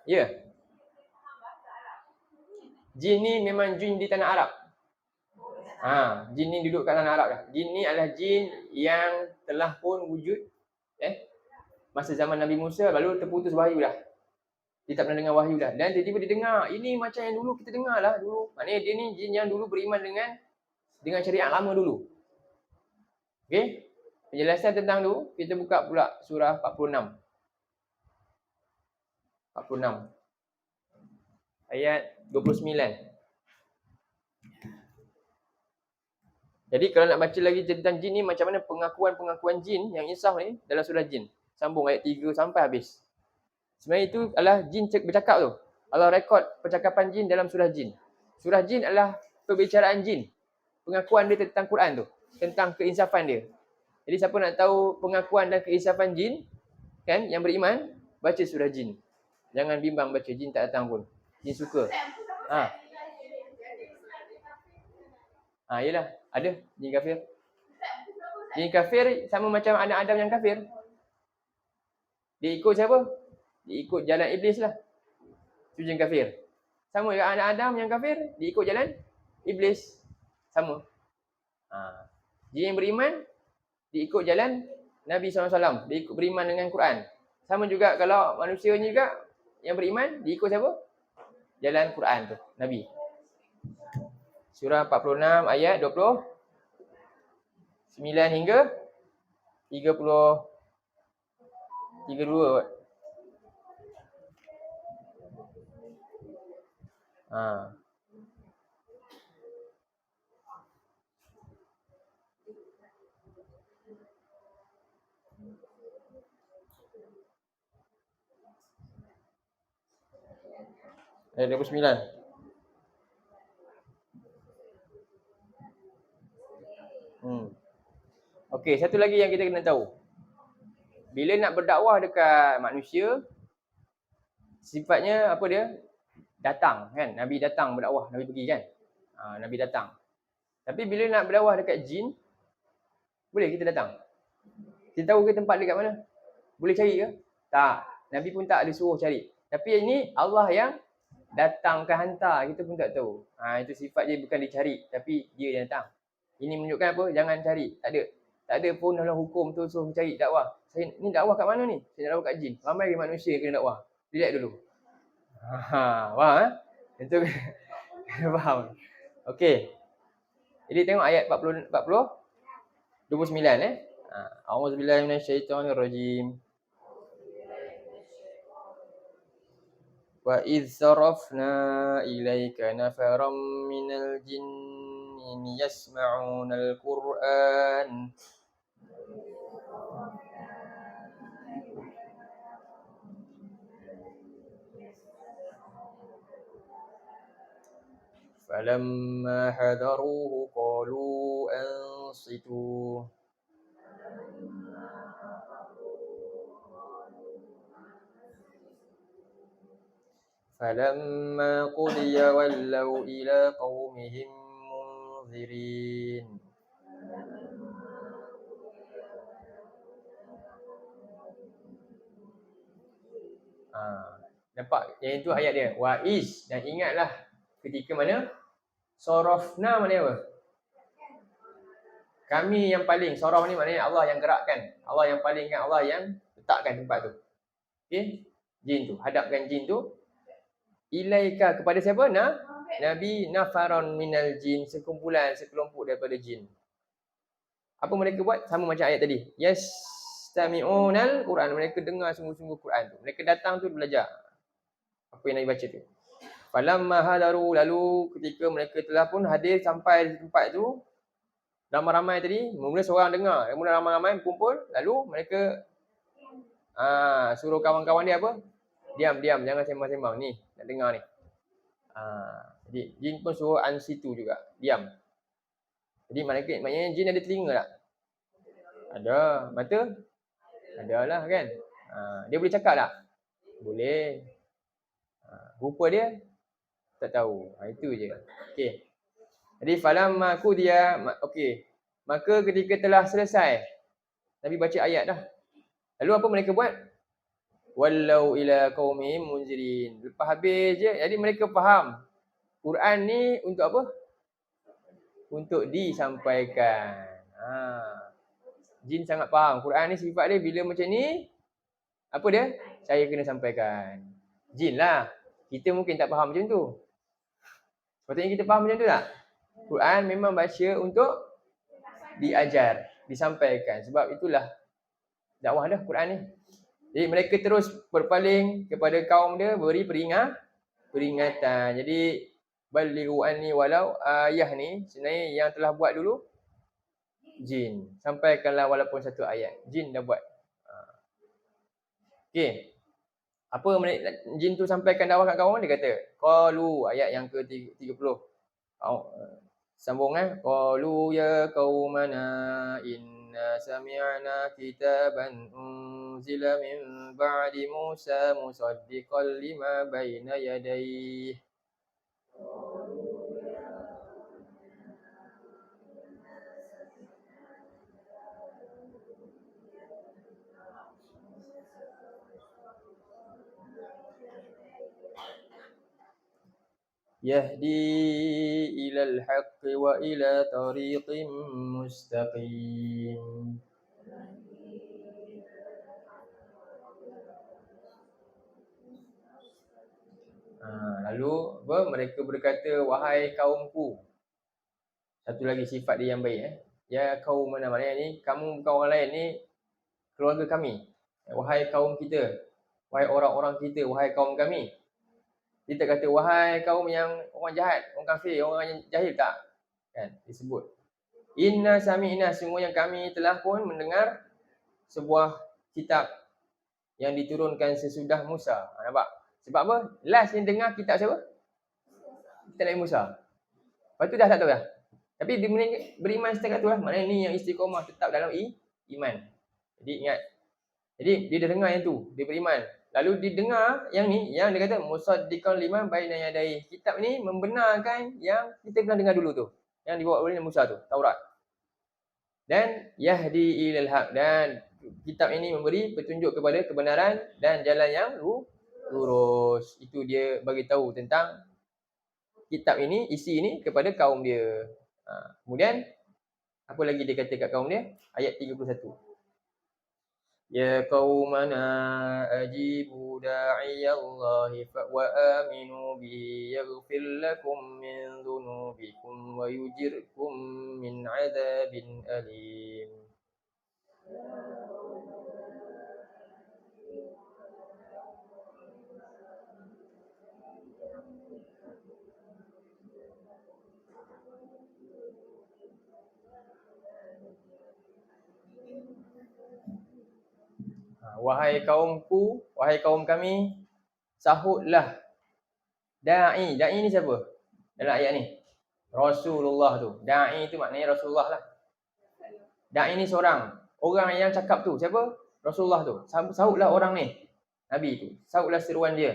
ya. Jin ni memang jin di tanah Arab. Jin ni duduk kat tanah Arab dah. Jin ni adalah jin yang telah pun wujud masa zaman Nabi Musa, lalu terputus wahyu dah. Dia tak pernah dengar wahyu dah. Dan tiba-tiba dia dengar, ini macam yang dulu kita dengar lah dulu. Maknanya dia ni jin yang dulu beriman dengan syariat lama dulu. Okey? Penjelasan tentang tu, kita buka pula surah 46. 46. Ayat 29. Jadi kalau nak baca lagi tentang jin ni, macam mana pengakuan-pengakuan jin yang insaf ni dalam surah jin. Sambung ayat 3 sampai habis. Sebenarnya itu adalah jin bercakap tu. Allah rekod percakapan jin dalam surah jin. Surah jin adalah perbicaraan jin. Pengakuan dia tentang Quran tu. Tentang keinsafan dia. Jadi siapa nak tahu pengakuan dan keinsafan jin, kan, yang beriman, baca surah jin. Jangan bimbang baca, jin tak datang pun. Jin suka. Yelah, ada jin kafir. Jin kafir sama macam anak Adam yang kafir. Dia ikut siapa? Dia ikut jalan iblis lah. Itu jin kafir. Sama dengan anak Adam yang kafir, dia ikut jalan iblis. Sama. Jin yang beriman, dia ikut jalan Nabi SAW. Dia ikut beriman dengan Quran. Sama juga kalau manusia ni juga yang beriman, dia ikut siapa? Jalan Quran tu, Nabi. Surah 46 ayat 29 hingga 32. Ayat 29. Okey, satu lagi yang kita kena tahu. Bila nak berdakwah dekat manusia, sifatnya apa dia? Datang, kan? Nabi datang berdakwah, Nabi pergi kan? Nabi datang. Tapi bila nak berdakwah dekat jin, boleh kita datang? Kita tahu ke tempat dekat mana? Boleh cari ke? Tak. Nabi pun tak ada suruh cari. Tapi ini Allah yang datang ke hantar, kita pun tak tahu. Itu sifat dia, bukan dicari, tapi dia yang datang. Ini menunjukkan apa? Jangan cari. Tak ada pun dalam hukum tu suruh cari dakwah. Saya ni dakwah kat mana ni? Saya nak dakwah kat jin. Ramai manusia kena dakwah. Relax dulu. Faham Itu kena faham. Okey. Jadi tengok ayat 29 A'udzubillahi minasyaitonirrajim. Wa idz sarafna ilaika nafaram minal jinni yasma'unal Qur'an. Falamma hadaruhu qalu ansitu. Falamma qudiya wallaw ila qaumihim munzirin. Nampak? Yang itu ayat dia. Wa is, dan ingatlah ketika mana? Sorofna mana apa? Kami yang paling. Sorof ni maknanya Allah yang gerakkan. Allah yang palingkan, Allah yang letakkan tempat tu. Okey? Jin tu. Hadapkan jin tu. Ilaika, kepada siapa? Nabi nafaron minal jin. Sekumpulan, sekelompok daripada jin. Apa mereka buat? Sama macam ayat tadi. Yastami'unal Quran. Mereka dengar sungguh-sungguh Quran tu. Mereka datang tu belajar apa yang Nabi baca tu. Falamma hadaru, lalu ketika mereka telah pun hadir sampai di tempat tu, ramai-ramai tadi, mula seorang dengar, kemudian ramai-ramai kumpul, lalu mereka suruh kawan-kawan dia apa? Diam, jangan sembang-sembang ni, nak dengar ni. Jadi jin pun suruh ansitu juga, diam. Jadi maknanya jin ada telinga tak? Ada. Mata? Ada lah kan. Dia boleh cakap tak? Boleh. Rupa dia tak tahu. Itu je. Okey. Jadi falamma qudiya, okey. Maka ketika telah selesai Nabi baca ayat dah. Lalu apa mereka buat? Wallau ila qaumihim munzirin. Lepas habis je, jadi mereka faham Quran ni untuk apa? Untuk disampaikan. Jin sangat faham. Quran ni sifat dia bila macam ni, apa dia? Saya kena sampaikan. Jin lah. Kita mungkin tak faham macam tu. Sepatutnya kita faham macam tu tak? Quran memang baca untuk diajar, disampaikan. Sebab itulah dakwah dah Quran ni. Jadi mereka terus berpaling kepada kaum dia, beri peringatan. Jadi balighu anni walau ayah ni sebenarnya yang telah buat dulu jin. Sampaikanlah walaupun satu ayat. Jin dah buat. Okey. Apa jin tu sampaikan dakwah kat kaum dia kata, qalu ayat yang ke-30. Sambung qalu ya qaumana inna sami'na kitaban unzila min ba'di Musa musaddiqan lima baina yadayhi. Yahdi ilal haqqi wa ila tariqin mustaqim. Lalu mereka berkata, wahai kaumku. Satu lagi sifat dia yang baik. Ya kaum mana ni, kamu bukan orang lain ni, keluarga kami. Wahai kaum kita, wahai orang-orang kita, wahai kaum kami. Dia tak kata wahai kaum yang orang jahat, orang kafir, orang yang jahil, tak. Kan disebut. Inna sami'na, sungguhnya kami telah pun mendengar sebuah kitab yang diturunkan sesudah Musa. Nampak? Sebab apa? Last yang dengar kitab siapa? Kitab Nabi Musa. Lepas tu dah tak tahu dah. Tapi dia beriman setakat tu lah. Maknanya ni yang istiqomah tetap dalam iman. Jadi ingat. Jadi dia dah dengar yang tu, dia beriman. Lalu dia dengar yang ni, yang dia kata musaddiqan lima baina yadayhi. Kitab ni membenarkan yang kita pernah dengar dulu tu. Yang dibawa oleh Musa tu, Taurat. Dan yahdi ilal haq, dan kitab ini memberi petunjuk kepada kebenaran dan jalan yang lurus. Itu dia bagi tahu tentang kitab ini, isi ini kepada kaum dia. Kemudian apa lagi dia kata kat kaum dia? Ayat 31. Ya qaumana ajibu da'iyallahi wa aminu bihi yaghfir lakum min dhunubikum wa yujirkum min 'adzabin alim. Wahai kaumku, wahai kaum kami, sahutlah. Da'i ni siapa? Dalam ayat ni. Rasulullah tu. Da'i tu maknanya Rasulullah lah. Da'i ni seorang. Orang yang cakap tu siapa? Rasulullah tu. Sahutlah orang ni. Nabi tu. Sahutlah seruan dia.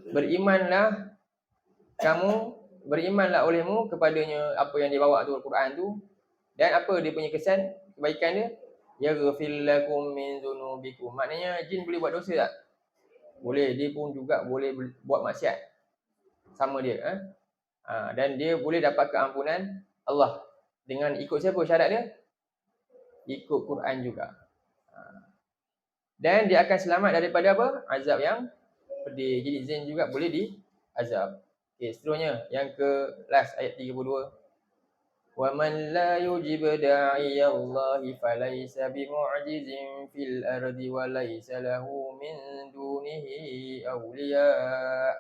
Berimanlah kamu, berimanlah olehmu kepadanya apa yang dia bawa tu, Al-Quran tu. Dan apa dia punya kesan, kebaikan dia? Yaghfir lakum min dhunubikum. Maknanya jin boleh buat dosa tak? Boleh. Dia pun juga boleh buat maksiat. Sama dia. Dan dia boleh dapat keampunan Allah. Dengan ikut siapa syarat dia? Ikut Quran juga. Dan dia akan selamat daripada apa? Azab yang pedih. Jadi jin juga boleh diazab. Okay, seterusnya yang ke last ayat 32. وَمَنْ لَا يُجِبْ دَاعِيَ اللَّهِ فَلَيْسَ بِمُعْجِزٍ فِي الْأَرْضِ وَلَيْسَ لَهُ مِنْ دُونِهِ أَوْلِيَاءُ.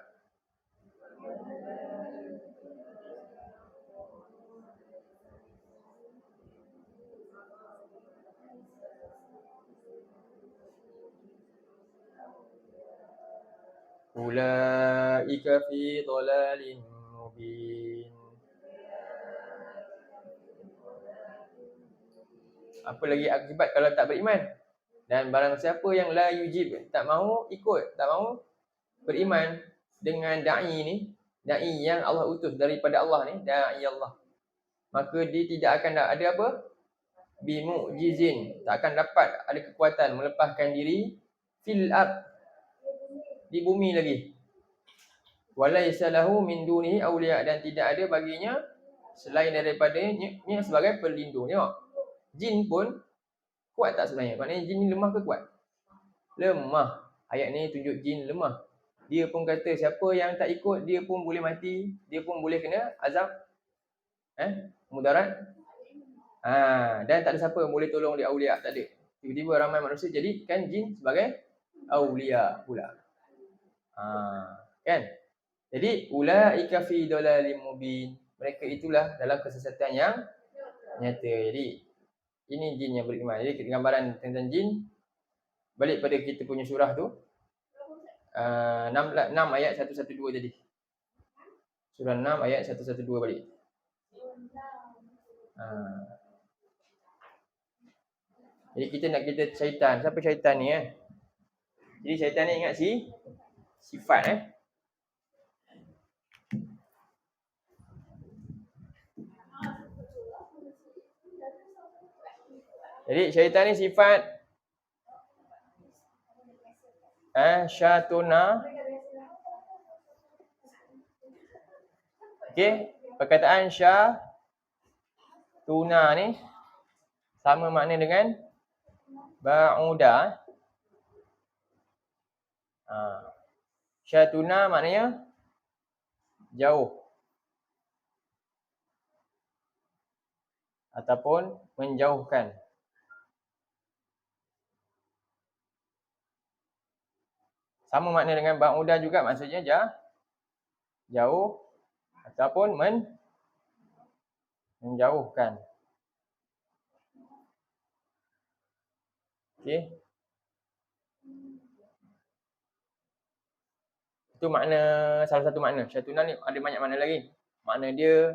أُولَئِكَ فِي ضَلَالٍ مُبِينٍ. Apa lagi akibat kalau tak beriman? Dan barang siapa yang la yujib, tak mahu ikut, tak mahu beriman dengan da'i ni, da'i yang Allah utus daripada Allah ni, da'i Allah, maka dia tidak akan ada apa? Bimu'jizin, tak akan dapat ada kekuatan melepaskan diri fil ard, di bumi lagi. Walaysa lahu min dunihi awliya, dan tidak ada baginya selain daripadanya sebagai pelindung. Tengok, jin pun kuat tak sebenarnya? Maknanya jin ni lemah ke kuat? Lemah. Ayat ni tunjuk jin lemah. Dia pun kata siapa yang tak ikut, dia pun boleh mati, dia pun boleh kena azab mudarat. Dan tak ada siapa yang boleh tolong dia, aulia, tak ada. Tiba-tiba ramai manusia jadikan jin sebagai aulia pula. Kan? Jadi ulaika fi dalalim mubin, mereka itulah dalam kesesatan yang nyata. Jadi ini jin yang beriman. Jadi gambaran tentang jin balik pada kita punya surah tu, 6 ayat 112 tadi. Surah 6 ayat 112 balik. Jadi kita nak kita syaitan. Siapa syaitan ni Jadi syaitan ni ingat sifat Jadi syaitan ni sifat syatuna. Okey, perkataan syatuna ni sama makna dengan ba'uda. Syatuna maknanya jauh ataupun menjauhkan. Sama makna dengan ba'uda juga, maksudnya jauh ataupun menjauhkan. Okey. Itu makna, salah satu makna. Syatuna ni ada banyak makna lagi. Makna dia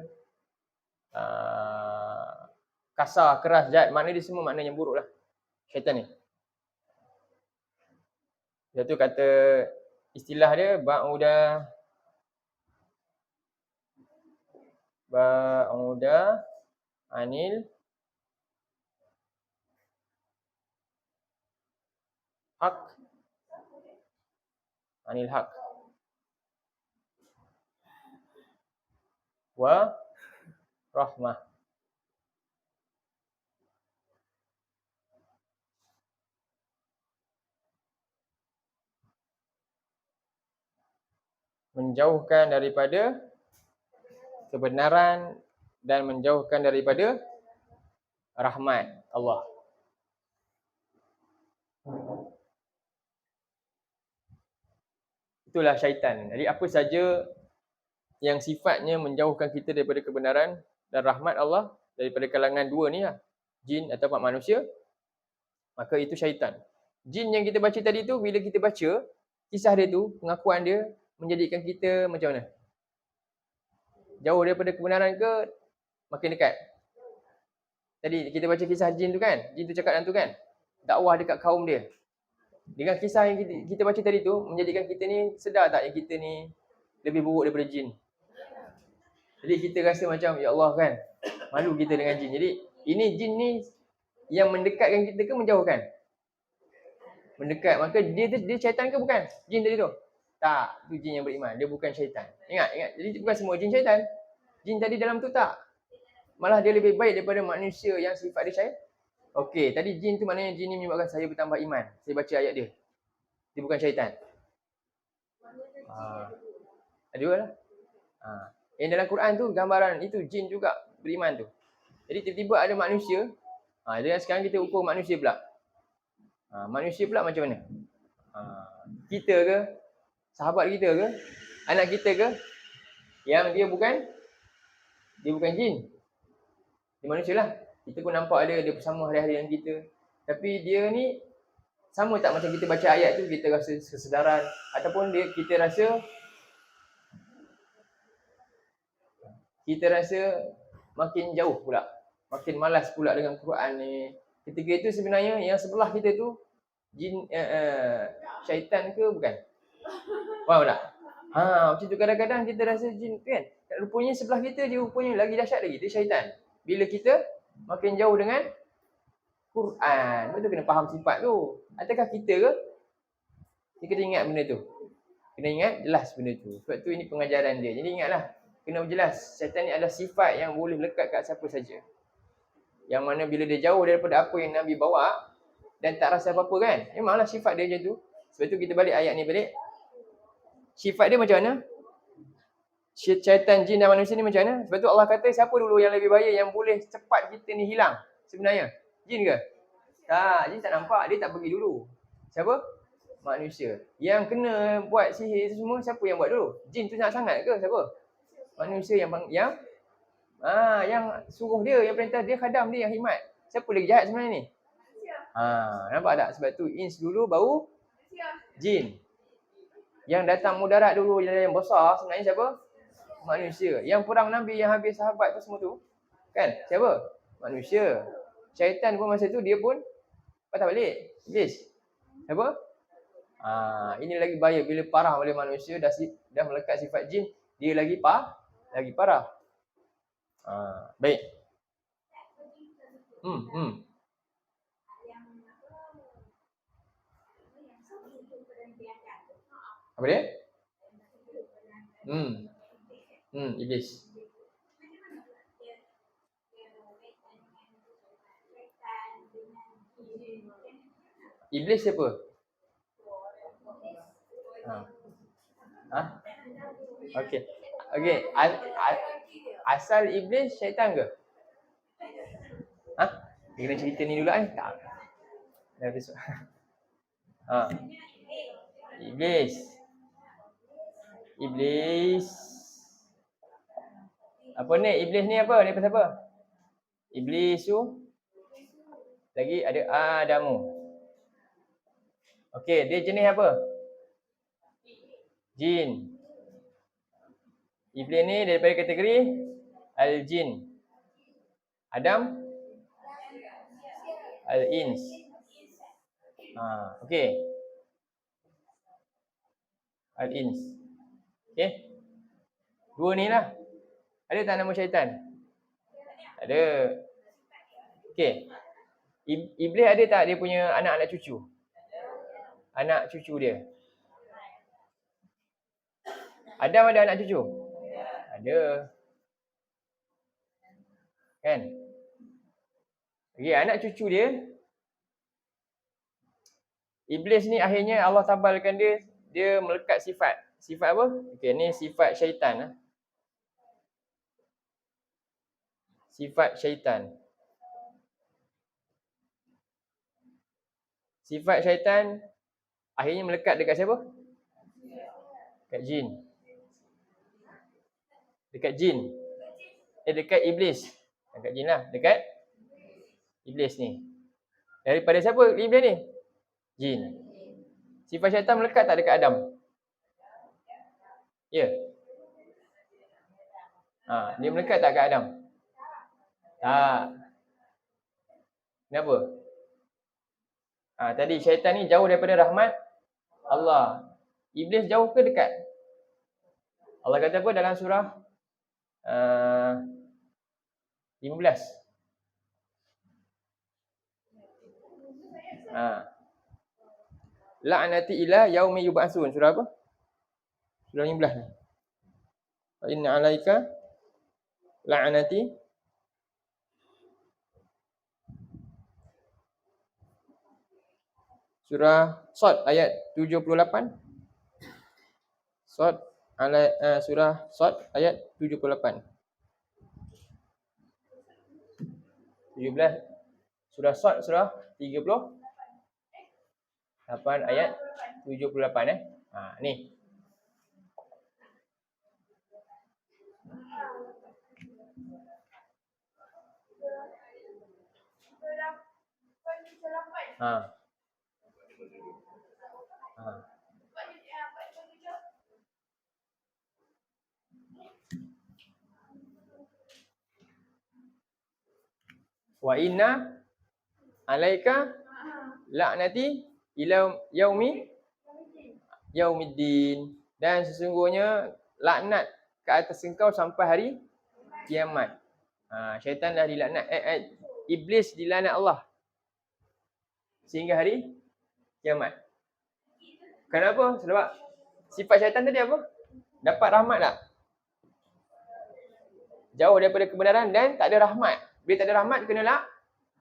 kasar, keras, jahat. Makna dia semua makna yang buruk lah, syaitan ni. Satu kata istilah dia ba'uda anil haq, wa rahmah. Menjauhkan daripada kebenaran dan menjauhkan daripada rahmat Allah. Itulah syaitan. Jadi apa saja yang sifatnya menjauhkan kita daripada kebenaran dan rahmat Allah, daripada kalangan dua ni lah, jin atau manusia, maka itu syaitan. Jin yang kita baca tadi tu, bila kita baca kisah dia tu, pengakuan dia menjadikan kita macam mana? Jauh daripada kebenaran ke makin dekat? Tadi kita baca kisah jin tu kan? Jin tu cakap dengan tu kan? Dakwah dekat kaum dia. Dengan kisah yang kita baca tadi tu, menjadikan kita ni sedar tak yang kita ni lebih buruk daripada jin? Jadi kita rasa macam, ya Allah kan, malu kita dengan jin. Jadi ini jin ni yang mendekatkan kita ke menjauhkan? Mendekat. Maka dia syaitan ke bukan? Jin tadi tu? Tak, tu jin yang beriman. Dia bukan syaitan. Ingat. Jadi bukan semua jin syaitan. Jin tadi dalam tu tak. Malah dia lebih baik daripada manusia yang sifat dia syaitan. Okey, tadi jin tu maknanya jin ni menyebabkan saya bertambah iman. Saya baca ayat dia. Dia bukan syaitan. Ada dua lah. Yang dalam Quran tu gambaran itu jin juga beriman tu. Jadi tiba-tiba ada manusia. Jadi sekarang kita ukur manusia pula. Manusia pula macam mana? Kita ke? Sahabat kita ke? Anak kita ke? Yang dia bukan jin. Dia manusia lah. Kita pun nampak dia bersama hari-hari dengan kita. Tapi dia ni sama tak macam kita baca ayat tu, kita rasa kesedaran ataupun kita rasa makin jauh pula, makin malas pula dengan Quran ni. Ketika itu sebenarnya yang sebelah kita tu Jin syaitan ke bukan? Faham tak? Macam tu kadang-kadang kita rasa jin kan. Rupanya sebelah kita dia rupanya lagi dahsyat lagi, dia syaitan. Bila kita makin jauh dengan Quran, betul kena faham sifat tu. Adakah kita ke? Kita kena ingat benda tu. Kena ingat jelas benda tu. Sebab tu ini pengajaran dia. Jadi ingatlah, kena jelas syaitan ni adalah sifat yang boleh lekat kat siapa saja. Yang mana bila dia jauh daripada apa yang Nabi bawa dan tak rasa apa-apa kan. Memanglah sifat dia macam tu. Sebab tu kita balik ayat ni balik. Sifat dia macam mana? Syaitan, jin dan manusia ni macam mana? Sebab tu Allah kata siapa dulu yang lebih bahaya yang boleh cepat kita ni hilang sebenarnya? Jin ke? Tak, jin tak nampak. Dia tak pergi dulu. Siapa? Manusia. Yang kena buat sihir semua siapa yang buat dulu? Jin tu sangat-sangat ke siapa? Manusia yang suruh dia, yang perintah dia, khadam dia yang khidmat. Siapa lagi jahat sebenarnya ni? Nampak tak? Sebab tu ins dulu baru jin. Yang datang mudarat dulu yang besar sebenarnya siapa? Manusia. Yang perang Nabi yang habis sahabat tu semua tu kan? Siapa? Manusia. Syaitan pun masa tu dia pun patah balik. Iblis. Siapa? Ini lagi bahaya bila parah oleh manusia dah melekat sifat jin, dia lagi parah. Baik. Apa dia? Iblis. Iblis siapa? Okey. Asal iblis syaitan ke? Dia kena cerita ni dulu tak. Dah besok. Iblis. Apa ni? Iblis ni apa? Ni pasal apa? Iblis tu lagi ada Adamu. Okey, dia jenis apa? Jin. Iblis ni daripada kategori Al-Jin. Adam? Al-Ins. Okey. Al-Ins. Okey. Dua ni lah. Ada tak nama syaitan? Ada. Okey. Iblis ada tak dia punya anak-anak cucu? Anak cucu dia. Adam ada anak cucu? Ada. Kan? Okey, anak cucu dia. Iblis ni akhirnya Allah tabalkan dia melekat sifat. Sifat apa? Okey, ni sifat syaitan. Sifat syaitan. Sifat syaitan akhirnya melekat dekat siapa? Dekat jin. Dekat jin. Dekat iblis. Dekat jin lah. Dekat iblis ni. Daripada siapa iblis ni? Jin. Sifat syaitan melekat tak dekat Adam? Ya. Dia melekat tak dekat Adam? Tak. Kenapa? Tadi syaitan ni jauh daripada rahmat Allah. Iblis jauh ke dekat? Allah kata apa dalam surah 15? La'nati ila yaumi yub'atsun. Surah apa? Surah 15 ni. Wa inna 'alaika la'nati Surah Shad ayat 78. Surah Shad ayat 78. 17. Surah Shad surah 38 ayat 78 ni. Wa inna alaika la'nati ila yaumiddin, dan sesungguhnya laknat ke atas engkau sampai hari kiamat. Syaitan dah dilaknat, iblis dilaknat Allah sehingga hari kiamat. Kenapa? Sebab sifat syaitan tadi apa? Dapat rahmat tak? Jauh daripada kebenaran dan tak ada rahmat. Bila tak ada rahmat, kena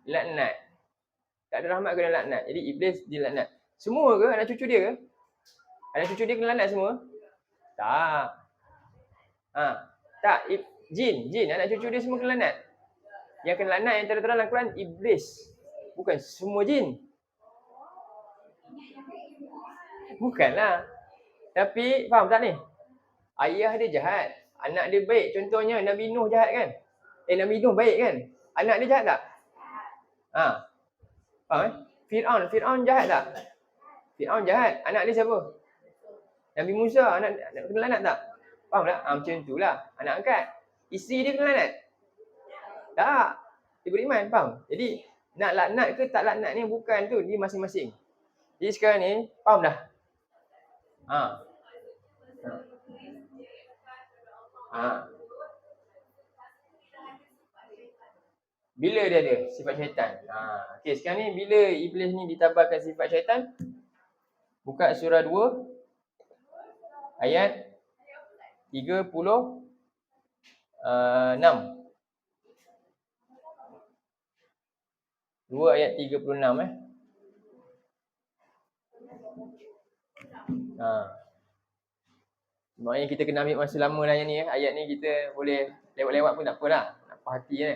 laknat. Tak ada rahmat, kena laknat. Jadi iblis dilaknat. Semua ke anak cucu dia ke? Anak cucu dia kena laknat semua? Tak. Tak. Jin. Anak cucu dia semua kena laknat. Yang kena laknat yang terang-terang dalam Quran, iblis. Bukan semua jin. Bukanlah. Tapi, faham tak ni? Ayah dia jahat. Anak dia baik. Contohnya Nabi Nuh jahat kan? Nabi Nuh baik kan? Anak dia jahat tak? Faham Fir'aun jahat tak? Fir'aun jahat. Anak dia siapa? Nabi Musa. Anak kena laknat tak? Faham tak? Macam itulah. Anak angkat. Isteri dia kena laknat? Tak. Dia beriman. Faham? Jadi, nak laknat ke tak laknat ni bukan tu. Dia masing-masing. Jadi sekarang ni, faham dah? Bila dia ada sifat syaitan? Okey, sekarang ni bila iblis ni ditabarkan sifat syaitan? Buka surah 2 ayat 36. 2 ayat 36 Maknanya kita kena ambil masa lama lah yang ni. Ayat ni kita boleh lewat-lewat pun tak apa lah. Nak puas hati je.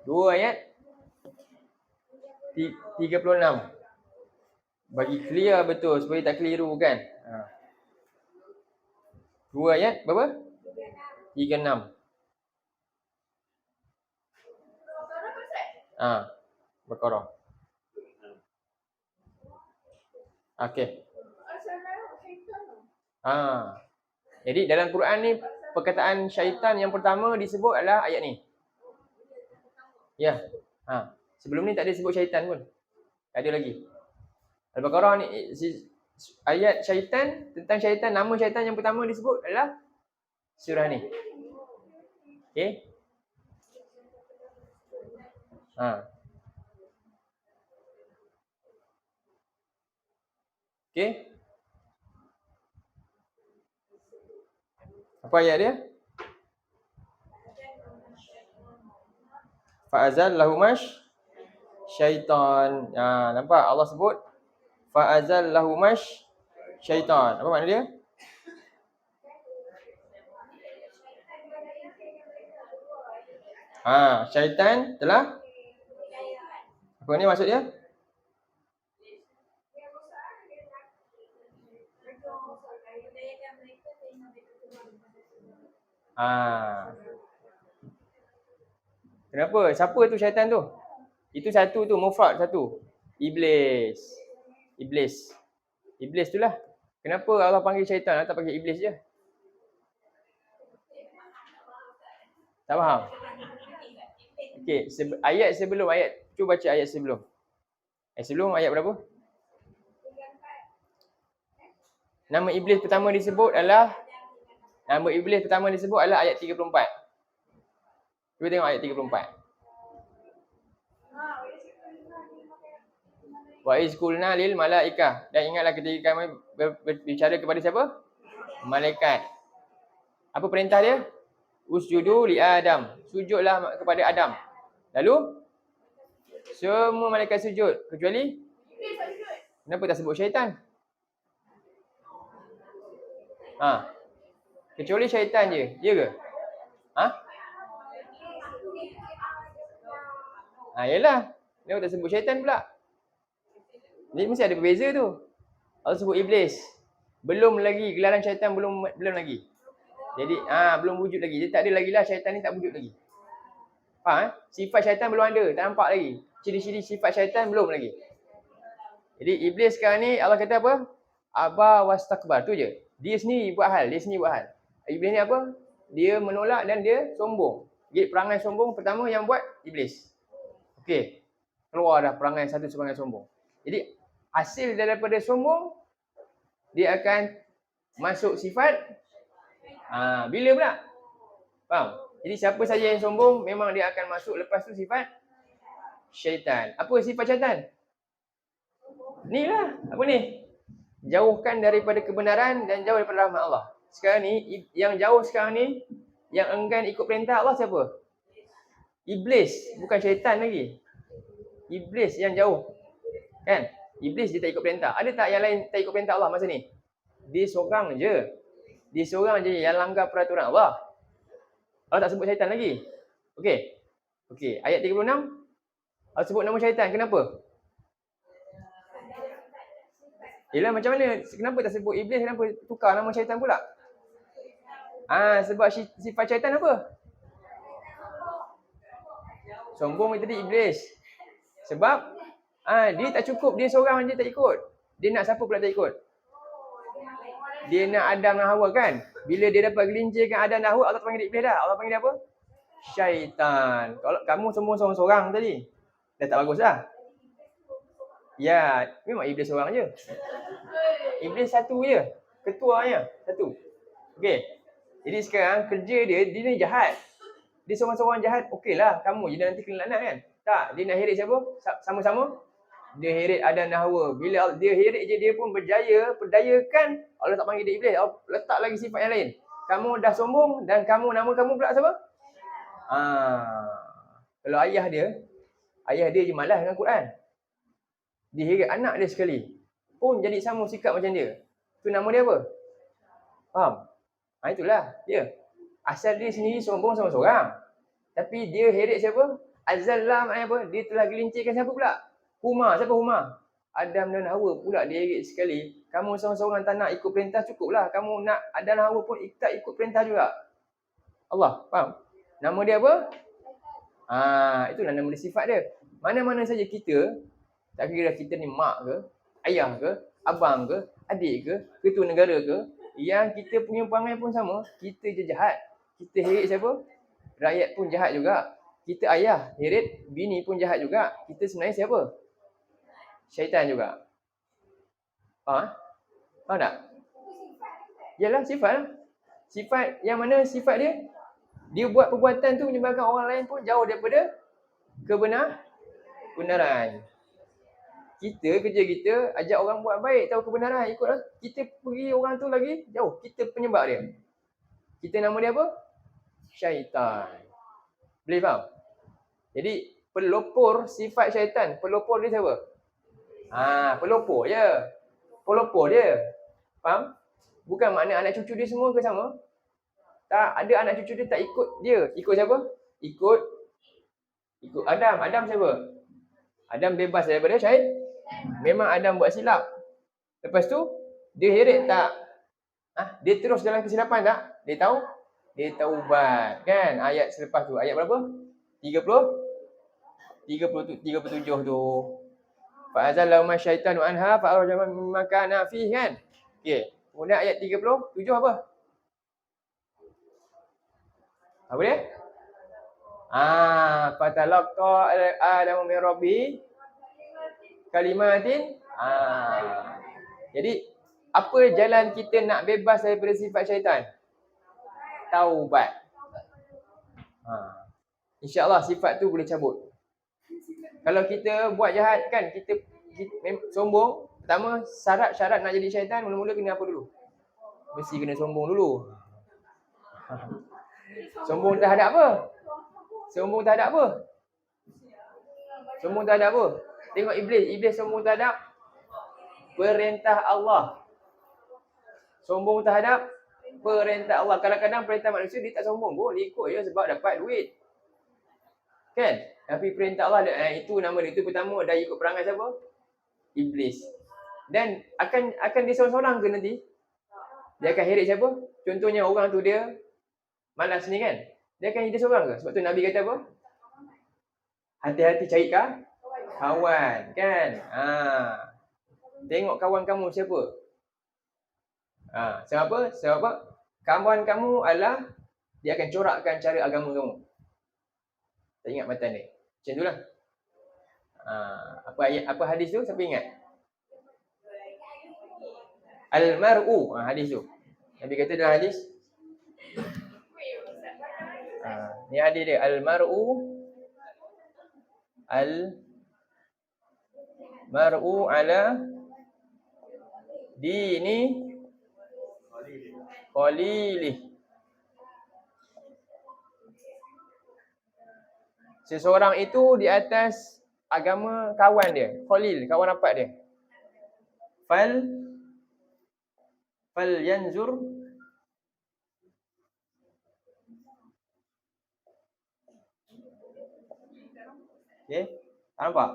2 ayat 36. Bagi clear betul supaya tak keliru kan. 2 ayat berapa? 36. Baqarah. Okey. Jadi dalam Quran ni perkataan syaitan yang pertama disebut adalah ayat ni. Ya. Sebelum ni tak ada sebut syaitan pun. Tak ada lagi. Al-Baqarah ni ayat syaitan, tentang syaitan, nama syaitan yang pertama disebut adalah surah ni. Okey. Okey. Apa ayat dia? Fa'azallahumash syaitan. Nampak Allah sebut fa'azallahumash syaitan. Apa makna dia? Syaitan telah apa ni maksud dia? Kenapa? Siapa tu syaitan tu? Itu satu tu, mufrad satu. Iblis. Iblis tu lah. Kenapa Allah panggil syaitan? Allah tak panggil iblis je? Tak faham? Okey, ayat sebelum ayat. Cuba baca ayat sebelum. Sebelum ayat berapa? Nama iblis pertama disebut adalah ayat 34. Cuba tengok ayat 34. Wa iz qulna lil malaikah, dan ingatlah ketika kami berbicara kepada siapa? Malaikat. Apa perintah dia? Usjudu li Adam. Sujudlah kepada Adam. Lalu semua malaikat sujud kecuali kenapa tak sebut syaitan? Kecuali syaitan je. Ya ke? Yalah. Kenapa tak sebut syaitan pula? Jadi mesti ada berbeza tu. Allah sebut iblis. Belum lagi gelaran syaitan, belum lagi. Jadi belum wujud lagi. Jadi tak ada lagi lah, syaitan ni tak wujud lagi. Faham? Sifat syaitan belum ada, tak nampak lagi. Ciri-ciri sifat syaitan belum lagi. Jadi iblis sekarang ni Allah kata apa? Aba wastakbar, tu je. Dia sendiri buat hal. Iblis ni apa? Dia menolak dan dia sombong. Jadi perangai sombong pertama yang buat iblis. Okey. keluar dah perangai satu sebagai sombong. Jadi hasil daripada sombong dia akan masuk sifat bila pula? Faham? Jadi siapa saja yang sombong memang dia akan masuk lepas tu sifat syaitan. Apa sifat syaitan? Ni lah, apa ni? Jauhkan daripada kebenaran dan jauh daripada rahmat Allah. Sekarang ni, yang jauh sekarang ni, yang enggan ikut perintah Allah siapa? Iblis, bukan syaitan lagi. Iblis yang jauh. Kan? Iblis dia tak ikut perintah. Ada tak yang lain tak ikut perintah Allah masa ni? Dia seorang je. Dia seorang je yang langgar peraturan Allah. Allah tak sebut syaitan lagi. Okey, ayat 36. Allah sebut nama syaitan. Kenapa? Yelah, macam mana? Kenapa tak sebut iblis? Kenapa tukar nama syaitan pula? Sebab sifat syaitan apa? Sombong tadi iblis. Sebab dia tak cukup, dia seorang je tak ikut. Dia nak siapa pula tak ikut? Dia nak Adam dan Hawa kan? Bila dia dapat gelincirkan Adam dan Hawa, Allah tak panggil dia iblis dah. Allah panggil dia apa? Syaitan. Kalau kamu semua seorang-seorang tadi, dah tak bagus dah. Ya, memang iblis seorang je. Iblis satu je. Ketuanya satu. Okey. Jadi sekarang kerja dia ni jahat. Dia seorang-seorang jahat, okeylah. Kamu je nanti kena laknat kan? Tak, dia nak heret siapa? Sama-sama. Dia heret Adam dan Hawa. Bila dia heret je, dia pun berjaya, perdayakan. Allah tak panggil dia iblis. Allah letak lagi sifat yang lain. Kamu dah sombong dan nama kamu pula siapa? Kalau ayah dia je malas dengan Quran. Dia heret anak dia sekali pun jadi sama sikap macam dia. Tu nama dia apa? Faham? Itulah dia. Asal dia sendiri sombong sama seorang. Tapi dia heret siapa? Azallah maknanya apa? Dia telah gelincirkan siapa pula? Huma. Siapa Huma? Adam dan Hawa pula dia heret sekali. Kamu seorang-seorang tak nak ikut perintah, cukuplah. Kamu nak Adam dan Hawa pun tak ikut perintah juga. Allah, faham? Nama dia apa? Itulah nama dia, sifat dia. Mana-mana saja kita, tak kira kita ni mak ke, ayah ke, abang ke, adik ke, ketua negara ke, yang kita punya perangai pun sama, kita je jahat. Kita heret siapa? Rakyat pun jahat juga. Kita ayah heret, bini pun jahat juga. Kita sebenarnya siapa? Syaitan juga. Faham tak? Yalah, sifat lah. Sifat yang mana sifat dia? Dia buat perbuatan tu menyebabkan orang lain pun jauh daripada kebenaran. Kita, kerja kita, ajak orang buat baik, tahu kebenaran, ikutlah. Kita pergi orang tu lagi jauh. Kita penyebab dia. Kita nama dia apa? Syaitan. Boleh faham? Jadi, pelopor sifat syaitan. Pelopor dia siapa? Pelopor je. Pelopor dia. Faham? Bukan makna anak cucu dia semua ke sama? Tak, ada anak cucu dia tak ikut dia. Ikut siapa? Ikut Adam. Adam siapa? Adam bebas daripada syaitan. Memang Adam buat silap. Lepas tu, dia heret tak? Dia terus dalam kesilapan tak? Dia tahu? Dia taubat. Kan? Ayat selepas tu. Ayat berapa? 37 tu. Fa'azallahu masyaitanu anha fa'arjama mimma kana fihi kan? Okey. Kemudian ayat 37 apa? Apa dia? Fatalaqa Adamu min Rabbi kalimatin. Jadi apa jalan kita nak bebas daripada sifat syaitan? Taubat. InsyaAllah sifat tu boleh cabut. Kalau kita buat jahat kan, kita sombong. Pertama, syarat nak jadi syaitan mula-mula kena apa dulu? Mesti kena sombong dulu. Sombong terhadap apa? Sombong terhadap apa? Sombong terhadap apa? Tengok iblis sombong terhadap perintah Allah. Sombong terhadap perintah Allah. Kadang-kadang perintah manusia dia tak sombong pun, dia ikut je sebab dapat duit. Kan? Tapi perintah Allah itu nama dia. Itu pertama dah ikut perangai siapa? Iblis. Dan akan dia seorang-seorang ke nanti? Dia akan heret siapa? Contohnya orang tu dia malas ni kan? Dia akan hidup seorang ke? Sebab tu Nabi kata apa? Hati-hati cari kawan kan? Tengok kawan kamu siapa? Sebab apa? Kawan kamu adalah dia akan corakkan cara agama kamu. Tak ingat matan dia. Macam itulah. Apa ayat, apa hadis tu? Siapa ingat? Al-mar'u, hadis tu. Nabi kata dalam hadis. Ni hadis dia. Al-mar'u ala dini khalilih. Seseorang itu di atas agama kawan dia. Khalil, kawan rapat dia. Fal yanzur okey, nampak?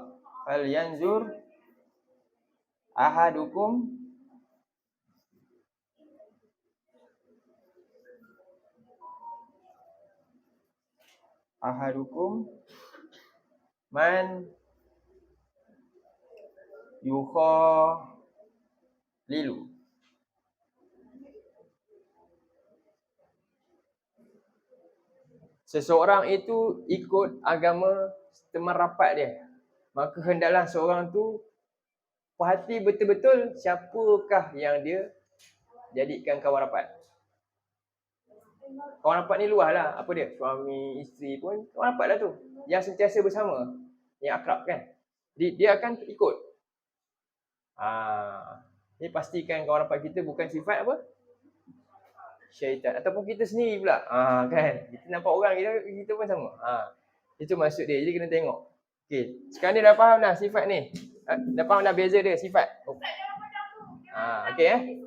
Fal yanzur ahadukum man yukhalilu. Seseorang itu ikut agama teman rapat dia. Maka hendaklah seorang tu perhati betul-betul siapakah yang dia jadikan kawan rapat. Kawan rapat ni luas lah. Apa dia? Suami, isteri pun kawan rapat lah tu. Yang sentiasa bersama. Yang akrab kan. Jadi dia akan ikut. Jadi pastikan kawan rapat kita bukan sifat apa? Syaitan. Ataupun kita sendiri pula. Kan. Kita nampak orang, kita pun sama. Itu maksud dia. Jadi kena tengok. Okey. Sekarang ni dah faham dah sifat ni. Dah faham dah beza dia sifat. Okey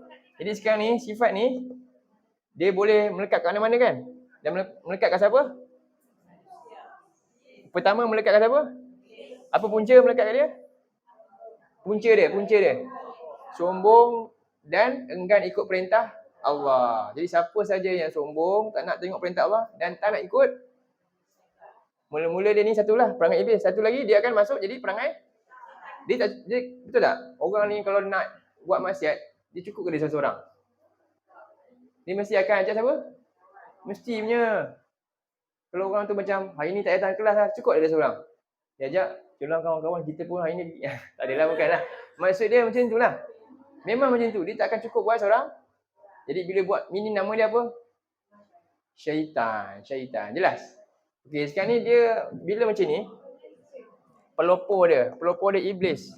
Jadi sekarang ni sifat ni dia boleh melekat kat mana-mana kan? Dan melekat kat siapa? Pertama melekat kat siapa? Apa punca melekat kat dia? Punca dia. Sombong dan enggan ikut perintah Allah. Jadi siapa saja yang sombong, tak nak tengok perintah Allah dan tak nak ikut, mula-mula dia ni satulah perangai iblis. Satu lagi dia akan masuk jadi perangai dia betul tak? Orang ni kalau nak buat maksiat, dia cukup ke dia seorang? Dia mesti akan ajak siapa? Mesti punya. Kalau orang tu macam hari ni tak datang kelas lah, cukup dia seorang. Dia ajak, "Tolong kawan-kawan kita pun hari ni." Tak adalah, bukanlah. Maksud dia macam tu lah. Memang macam tu. Dia tak akan cukup buat seorang. Jadi bila buat mini, nama dia apa? Syaitan. Jelas? Okey, sekarang ni dia bila macam ni, pelopor dia iblis.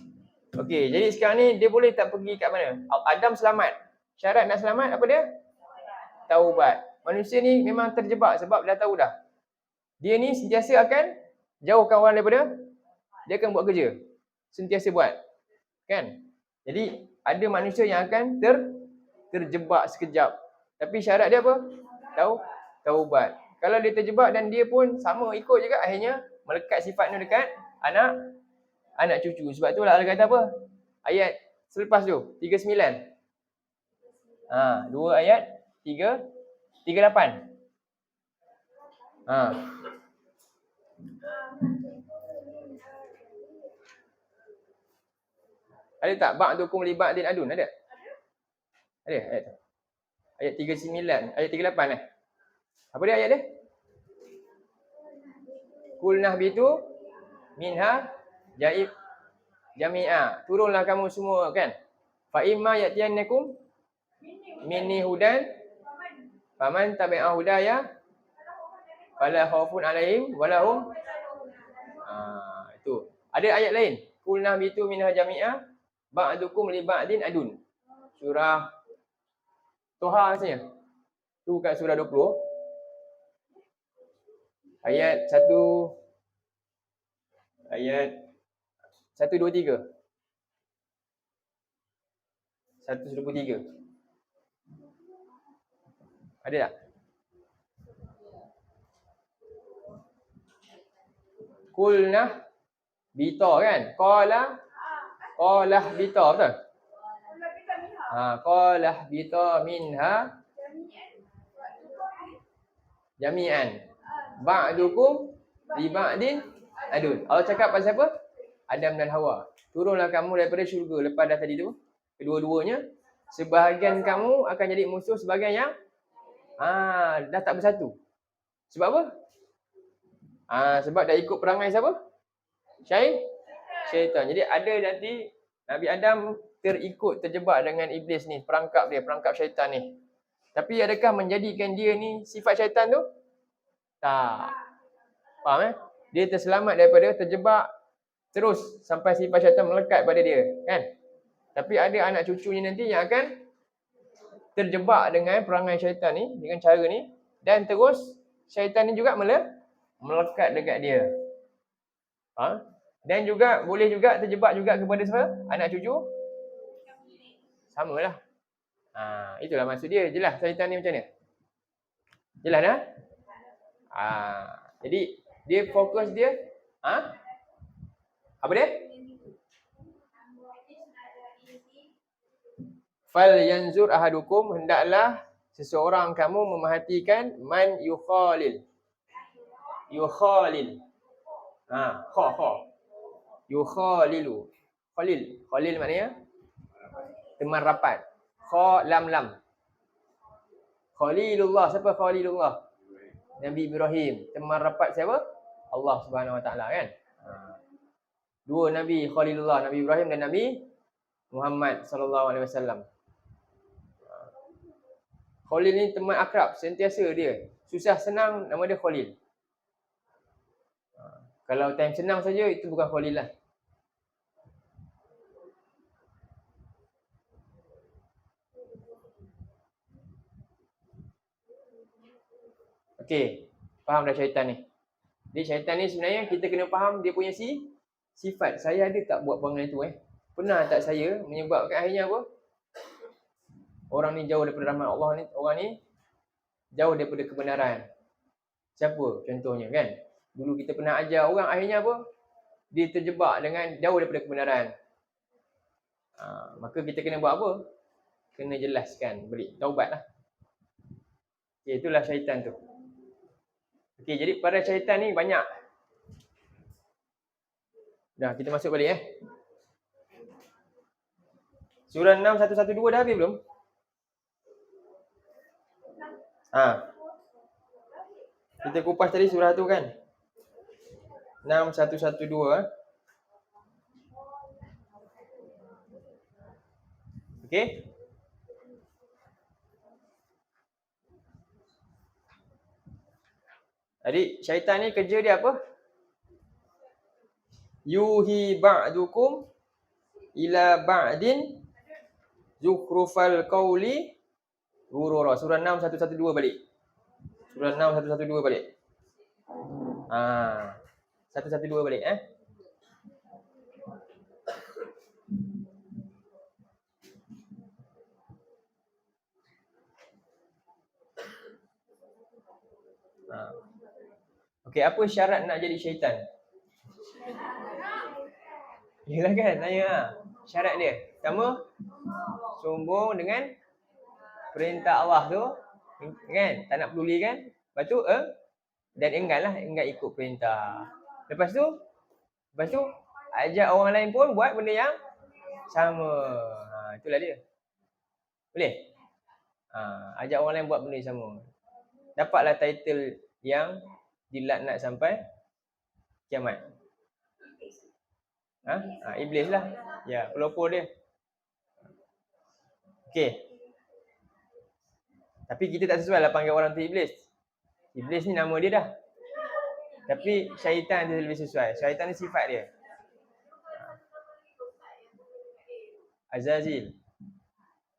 Okey, jadi sekarang ni dia boleh tak pergi kat mana? Adam selamat. Syarat nak selamat apa dia? Taubat. Manusia ni memang terjebak sebab dah tahu dah. Dia ni sentiasa akan jauhkan orang daripada, dia akan buat kerja. Sentiasa buat. Kan? Jadi ada manusia yang akan terjebak sekejap. Tapi syarat dia apa? Taubat. Kalau dia terjebak dan dia pun sama ikut juga, akhirnya melekat sifat ni dekat anak cucu. Sebab itulah Allah kata apa? Ayat selepas tu, 39. 2 ayat 38. Ada tak ba'dukum li ba'din adun? Ada ayat tu. Ayat 39, ayat 38 Apa dia ayat dia? Qulnah bitu minha jami'a. Turunlah kamu semua kan. Fa imma ya'tiyannakum minni hudan faman tabi'a hudaya fala khaufun 'alaihim wala hum. Itu. Ada ayat lain. Qulnah bitu minha jami'a ba'dukum li ba'din adun. Surah Toha rasanya. Tu kat surah 20. Ayat 1 2 3. 123. Ada tak? Qulnah bita kan? Qalah bita betul? Qalah bita minha jami'an. Ba'dukum li ba'din adun. Allah cakap pasal apa? Adam dan Hawa. Turunlah kamu daripada syurga lepas dah tadi tu. Kedua-duanya sebahagian kamu akan jadi musuh, sebahagian yang dah tak bersatu. Sebab apa? Sebab dah ikut perangai siapa? syaitan. Jadi ada nanti Nabi Adam terjebak dengan iblis ni, perangkap syaitan ni. Tapi adakah menjadikan dia ni sifat syaitan tu? Tak. Faham Dia terselamat daripada terjebak terus sampai sifat syaitan melekat pada dia, kan? Tapi ada anak cucunya nanti yang akan terjebak dengan perangai syaitan ni, dengan cara ni, dan terus syaitan ni juga melekat dekat dia. Dan juga boleh juga terjebak juga kepada siapa? Anak cucu? Samalah. Itulah maksud dia. Jelas syaitan ni macam ni? Jelas dah? Jadi dia fokus dia apa dia? Fal yanzur ahadukum, hendaklah seseorang kamu memerhatikan man yukhalil. Yukhalilu. Khalil maknanya teman rapat. Lam. Khalilullah, siapa Khalilullah? Nabi Ibrahim. Teman rapat siapa? Allah Subhanahu Wa Taala, kan? Dua Nabi Khalilullah, Nabi Ibrahim dan Nabi Muhammad sallallahu alaihi wasallam. Khalil ni teman akrab, sentiasa dia. Susah senang nama dia Khalil. Kalau time senang saja itu bukan Khalil lah. Okey, faham dah syaitan ni. Jadi syaitan ni sebenarnya kita kena faham dia punya sifat. Saya ada tak buat perangai tu Pernah tak saya menyebabkan akhirnya apa? Orang ni jauh daripada rahmat Allah ni, orang ni jauh daripada kebenaran. Siapa contohnya, kan? Dulu kita pernah ajar orang, akhirnya apa? Dia terjebak dengan jauh daripada kebenaran. Maka kita kena buat apa? Kena jelaskan, beri taubatlah. Okay, itulah syaitan tu. Okey, jadi pada syaitan ni banyak. Dah, kita masuk balik Surah 6 112 dah habis belum? Kita kupas tadi surah tu kan. 6 112. Okey. Jadi syaitan ni kerja dia apa? Yuhi ba'dukum ila ba'din zukhrufal qawli ghurura. Surah 6 112 balik. Surah 6 112 balik. 112 balik Okey, apa syarat nak jadi syaitan? Yalah kan, tanya syarat dia. Pertama, sombong dengan perintah Allah tu, kan? Tak nak peduli, kan? Lepas tu, dan enggan ikut perintah. Lepas tu, ajak orang lain pun buat benda yang sama. Itulah dia. Boleh? Ajak orang lain buat benda yang sama. Dapatlah title yang dilaknat sampai kiamat. Iblis lah. Ya, pelopor dia. Okey. Tapi kita tak sesuai lah panggil orang tu iblis. Iblis ni nama dia dah. Tapi syaitan dia lebih sesuai. Syaitan ni sifat dia. Azazil.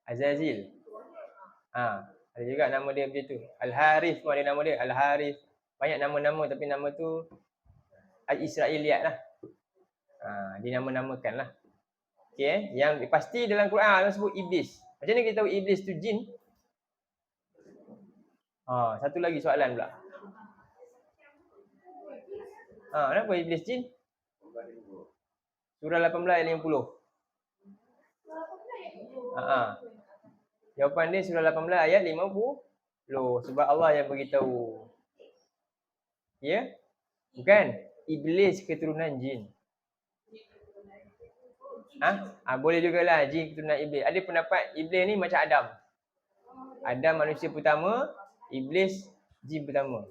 Ada juga nama dia macam tu. Al-Harith pun ada nama dia. Al-Harith. Banyak nama-nama tapi nama tu Al-Israiliyat lah. Dinama-namakan lah. Okay, yang pasti dalam Quran Allah sebut iblis. Macam mana kita tahu iblis tu jin? Satu lagi soalan pula. Kenapa iblis jin? Surah 18 ayat 50. Jawapan dia surah 18 ayat 50. Sebab Allah yang beritahu. Ya? Bukan iblis keturunan jin. Boleh jugalah jin keturunan iblis. Ada pendapat iblis ni macam Adam. Adam manusia pertama, iblis jin pertama.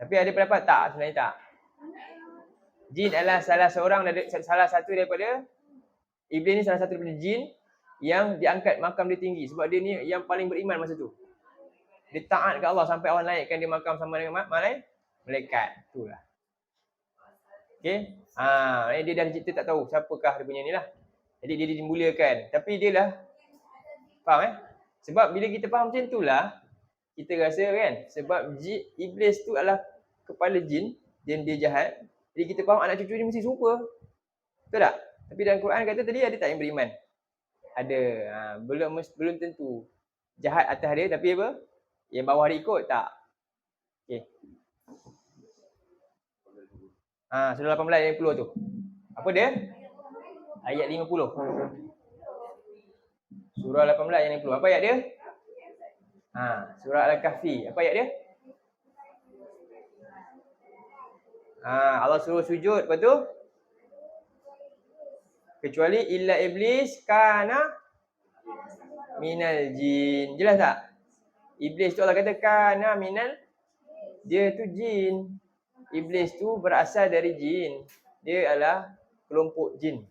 Tapi ada pendapat tak, sebenarnya tak. Jin adalah salah satu daripada iblis ni, salah satu daripada jin yang diangkat makam dia tinggi sebab dia ni yang paling beriman masa tu. Dia taat ke Allah sampai Allah naikkan dia makam sama dengan malaikat. Itulah. Okey. Dia dah kita tak tahu siapakah dia punya ni lah. Jadi dia dimuliakan. Tapi dia lah faham sebab bila kita faham macam itulah kita rasa kan sebab iblis tu adalah kepala jin dan dia jahat. Jadi kita faham anak cucu dia mesti serupa. Betul tak? Tapi dalam Quran kata tadi ada tak yang beriman? Ada. Belum tentu jahat atas dia tapi apa? Yang bawah dia ikut tak? Okey. Surah 18 ayat 50 tu. Apa dia? Ayat 50. Surah 18 ayat 50. Apa ayat dia? Surah Al-Kahfi. Apa ayat dia? Allah suruh sujud, lepas tu kecuali illa iblis kana minal jin. Jelas tak? Iblis tu Allah kata kana minal, dia tu jin. Iblis tu berasal dari jin. Dia adalah kelompok jin.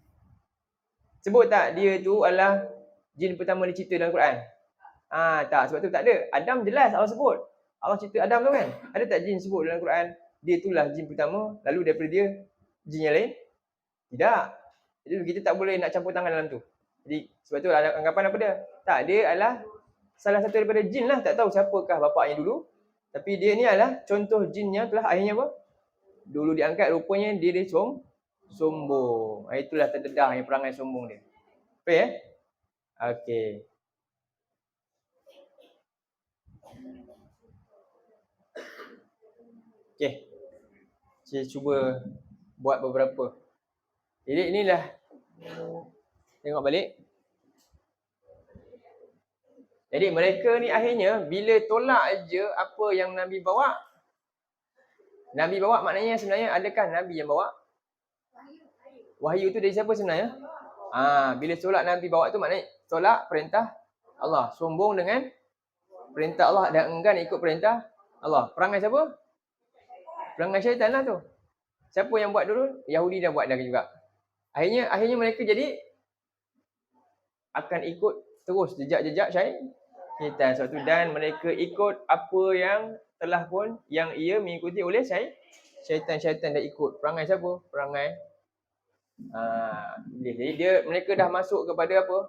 Sebut tak dia tu adalah jin pertama dicipta dalam Quran? Tak, sebab tu tak ada. Adam jelas Allah sebut. Allah cipta Adam tu kan? Ada tak jin sebut dalam Quran? Dia itulah jin pertama, lalu daripada dia jin yang lain? Tidak. Jadi kita tak boleh nak campur tangan dalam tu. Jadi sebab tu ada anggapan apa dia? Tak, dia adalah salah satu daripada jin lah. Tak tahu siapakah bapaknya dulu. Tapi dia ni adalah contoh jin yang telah akhirnya apa? Dulu diangkat, rupanya dia sombong. Itulah terdedah yang perangai sombong dia. Faham Okey. Okey. Saya cuba buat beberapa. Jadi inilah. Tengok balik. Jadi mereka ni akhirnya bila tolak aja apa yang Nabi bawa. Nabi bawa maknanya sebenarnya adakah Nabi yang bawa? Wahyu tu dari siapa sebenarnya? Bila tolak Nabi bawa tu maknanya tolak perintah Allah. Sombong dengan perintah Allah dan enggan ikut perintah Allah. Perangai siapa? Perangai syaitan lah tu. Siapa yang buat dulu? Yahudi dah buat dah juga. Akhirnya mereka jadi akan ikut terus jejak-jejak syaitan. Sebab tu dan mereka ikut apa yang telah pun yang ia mengikuti oleh syaitan dah ikut. Perangai siapa? Perangai jadi mereka dah masuk kepada apa?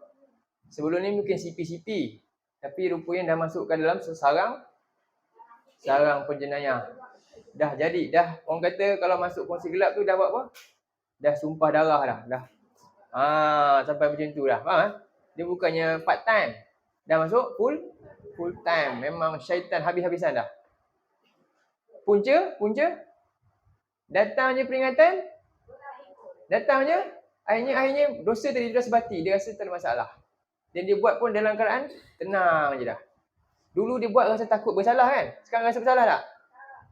Sebelum ni mungkin CP-CP. Tapi rupanya dah masuk ke dalam sarang penjenayah. Dah orang kata kalau masuk kongsi gelap tu dah buat apa? Dah sumpah darah dah. Sampai macam tu dah. Faham? Dia bukannya part time. Dah masuk full time. Memang syaitan habis-habisan dah. Punca datang je peringatan. Datang je akhirnya dosa tadi dia sebati. Dia rasa tak ada masalah. Dan dia buat pun dalam keadaan tenang je dah. Dulu dia buat rasa takut bersalah kan? Sekarang rasa bersalah tak?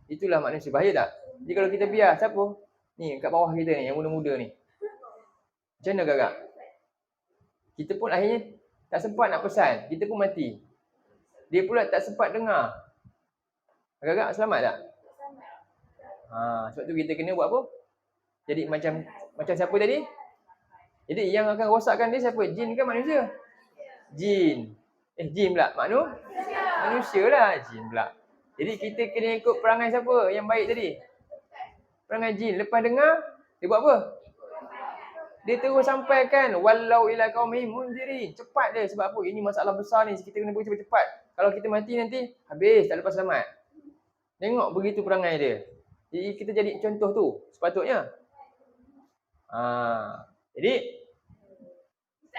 Itulah manusia, bahaya tak? Jadi kalau kita biar, siapa? Ni kat bawah kita ni, yang muda-muda ni. Macam mana agak-agak? Kita pun akhirnya tak sempat nak pesan. Kita pun mati. Dia pula tak sempat dengar. Agak-agak selamat tak? Sebab tu kita kena buat apa? Jadi macam siapa tadi? Jadi yang akan rosakkan dia siapa? Jin ke manusia? Jin. Jin pula. Manusia lah. Jin pula. Jadi kita kena ikut perangai siapa yang baik tadi? Perangai jin. Lepas dengar, dia buat apa? Dia terus sampaikan wallau ila qaumihim munzirin. Cepat dia sebab apa? Ini masalah besar ni. Kita kena buat cepat-cepat. Kalau kita mati nanti habis, tak lepas selamat. Tengok begitu perangai dia. Jadi kita jadi contoh tu sepatutnya. Jadi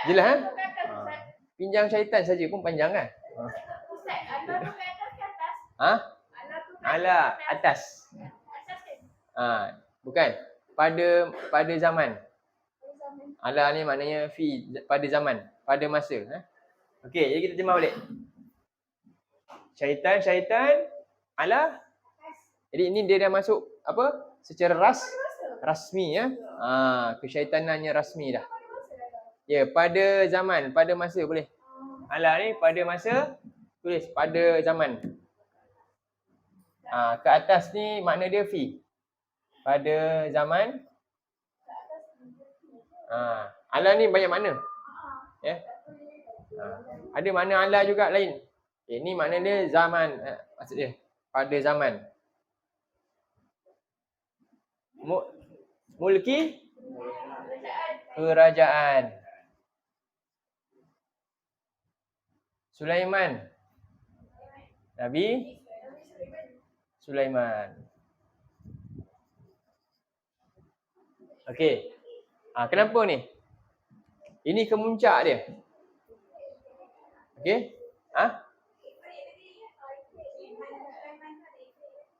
jelas pinjang syaitan saja pun panjang kan? Ala atas. Bukan. Pada zaman. Ala ni maknanya pada zaman, pada masa. Okey, jadi kita terjemah balik. Syaitan ala. Jadi ini dia dah masuk apa? Secara rasmi ya. Kesyaitanannya rasmi dah. Ya, pada zaman, pada masa boleh. Ala ni pada masa, tulis pada zaman. Ke atas ni makna dia fi. Pada zaman Ala ni banyak makna. Ya. Ada makna ala juga lain. Ini makna dia zaman, maksud dia pada zaman. Mulki kerajaan. Sulaiman. Nabi Sulaiman. Okey. Kenapa ni? Ini kemuncak dia. Okey?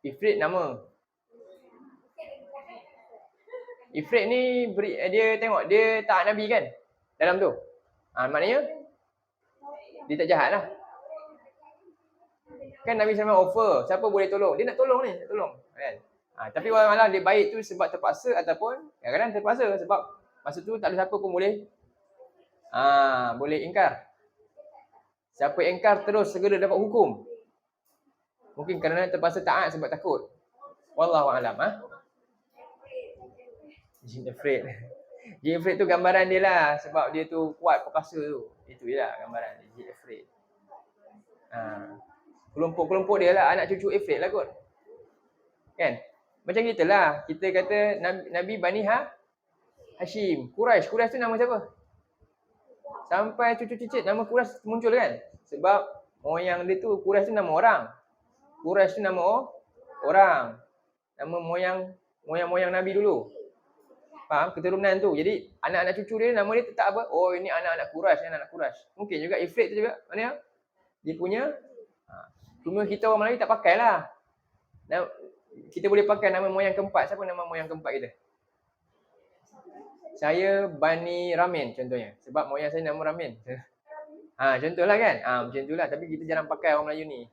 Ifrit nama. Ifrit ni dia tengok dia tak Nabi kan? Dalam tu. Maknanya dia tak jahat lah. Kan Nabi SAW offer, siapa boleh tolong? Dia nak tolong ni, nak tolong. Kan? Tapi orang malah dia baik tu sebab terpaksa ataupun kadang-kadang terpaksa sebab masa tu tak ada siapa pun boleh boleh ingkar. Siapa ingkar terus segera dapat hukum. Mungkin kerana terpaksa taat sebab takut. Wallahu a'lam. Jin Ifrit. Jin Ifrit tu gambaran dia lah sebab dia tu kuat perkasa tu. Itu je lah gambaran dia, Jin Ifrit. Kelompok-kelompok dia lah anak cucu Ifrit lah kot. Kan? Macam kita lah. Kita kata Nabi Bani Hashim. Quraisy. Quraisy tu nama siapa? Sampai cucu cicit nama Quraisy muncul kan? Sebab moyang dia tu Quraisy tu nama orang. Quraisy tu nama orang. Nama moyang Nabi dulu. Faham? Keturunan tu. Jadi anak-anak cucu dia nama dia tetap apa? Oh, ini anak-anak Quraisy, anak-anak Quraisy. Mungkin juga Ifrit tu juga. Mana dia punya cuma kita orang Melayu tak pakai lah. Kita boleh pakai nama moyang keempat. Siapa nama moyang keempat kita? Saya Bani Ramin contohnya. Sebab moyang saya nama Ramin. Contohlah kan? Macam itulah. Tapi kita jarang pakai orang Melayu ni.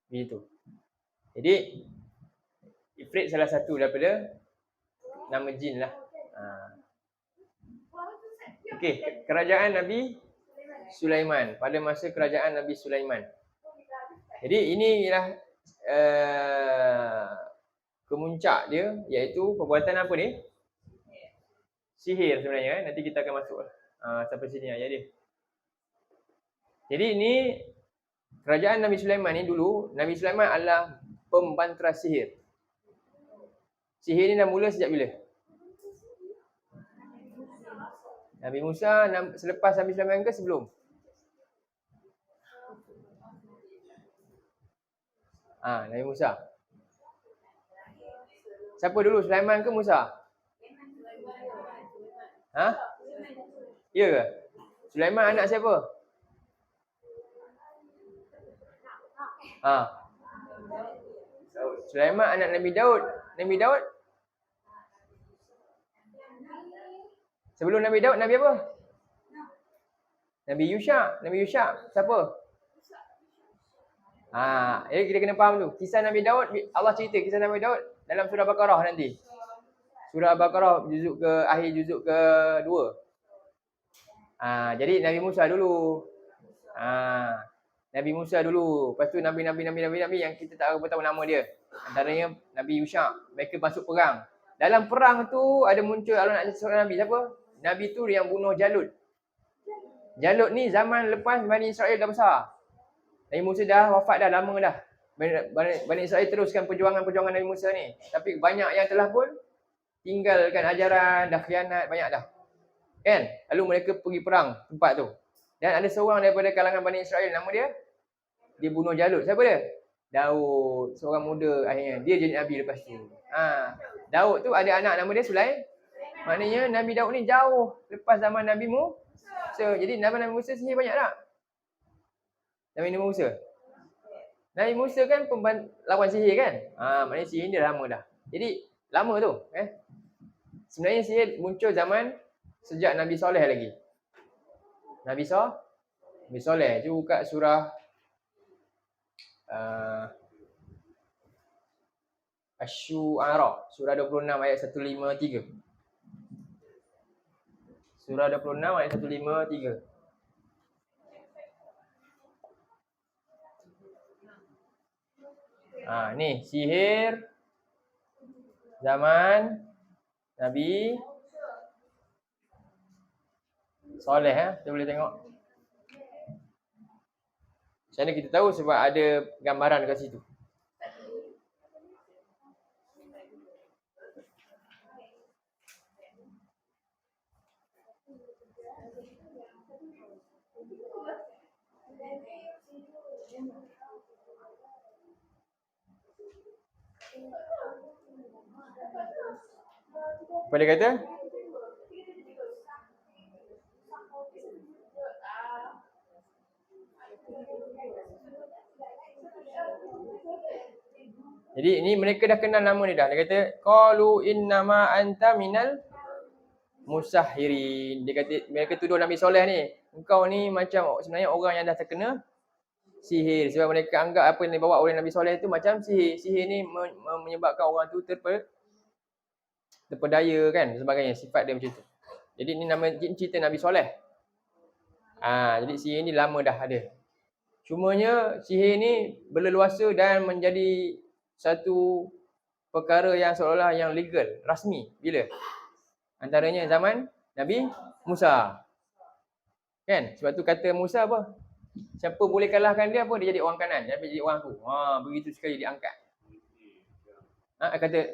Begitu. Jadi Ifrit salah satu daripada nama jin lah. Okey, kerajaan Nabi Sulaiman. Pada masa kerajaan Nabi Sulaiman. Jadi inilah kemuncak dia, iaitu perbuatan apa ni? Sihir sebenarnya. Nanti kita akan masuk sampai sini ayat dia. Jadi ini kerajaan Nabi Sulaiman ni dulu, Nabi Sulaiman adalah pembantera sihir. Sihir ni dah mula sejak bila? Nabi Musa selepas Nabi Sulaiman ke sebelum? Nabi Musa. Siapa dulu, Sulaiman ke Musa? Ya ke? Sulaiman anak siapa? Sulaiman anak Nabi Daud. Nabi Daud? Sebelum Nabi Daud, Nabi apa? Nabi Yusha. Nabi Yusha siapa? Jadi kita kena faham tu. Kisah Nabi Daud, Allah cerita kisah Nabi Daud dalam surah Baqarah nanti. Surah Baqarah akhir juzuk ke-2. Jadi Nabi Musa dulu. Nabi Musa dulu. Lepas tu Nabi yang kita tak tahu nama dia. Antaranya Nabi Yusha. Mereka masuk perang. Dalam perang tu ada muncul Allah nak seorang Nabi. Siapa? Nabi tu yang bunuh Jalut. Jalut ni zaman lepas Bani Israel dah besar. Nabi Musa dah wafat dah lama dah. Bani Israel teruskan perjuangan Nabi Musa ni. Tapi banyak yang telah pun tinggalkan ajaran, dah khianat, banyak dah. Kan? Lalu mereka pergi perang tempat tu. Dan ada seorang daripada kalangan Bani Israel, nama dia bunuh Jalut. Siapa dia? Daud. Seorang muda akhirnya. Dia jadi Nabi lepas tu. Daud tu ada anak nama dia Sulaiman. Maknanya Nabi Daud ni jauh lepas zaman Nabi Musa. Jadi Nabi Musa sihir banyak tak? Nabi Musa. Nabi Musa kan lawan sihir kan? Maknanya sihir dia lama dah. Jadi lama tu. Sebenarnya sihir muncul zaman sejak Nabi Soleh lagi. Nabi Soleh. Cuba buka surah Asy-Syu'ara. Surah 26 ayat 153. Surah 26 ayat 153. Ni sihir zaman Nabi soleh kita boleh tengok. Macam mana kita tahu? Sebab ada gambaran kat situ. Apa dia kata? Jadi ini mereka dah kenal nama dia dah. Dia kata qalu innama anta minal musahhirin. Dia kata mereka tuduh Nabi Soleh ni, engkau ni macam sebenarnya orang yang dah terkena sihir. Sebab mereka anggap apa yang dibawa oleh Nabi Soleh tu macam sihir. Sihir ni menyebabkan orang tu terpedaya kan, sebagainya. Sifat dia macam tu. Jadi ni nama cerita Nabi Soleh. Jadi sihir ni lama dah ada. Cumanya sihir ni berleluasa dan menjadi satu perkara yang seolah-olah yang legal, rasmi. Bila? Antaranya zaman Nabi Musa. Kan? Sebab tu kata Musa apa? Siapa boleh kalahkan dia apa? Dia jadi orang kanan, dia jadi orang aku. Begitu sekali diangkat.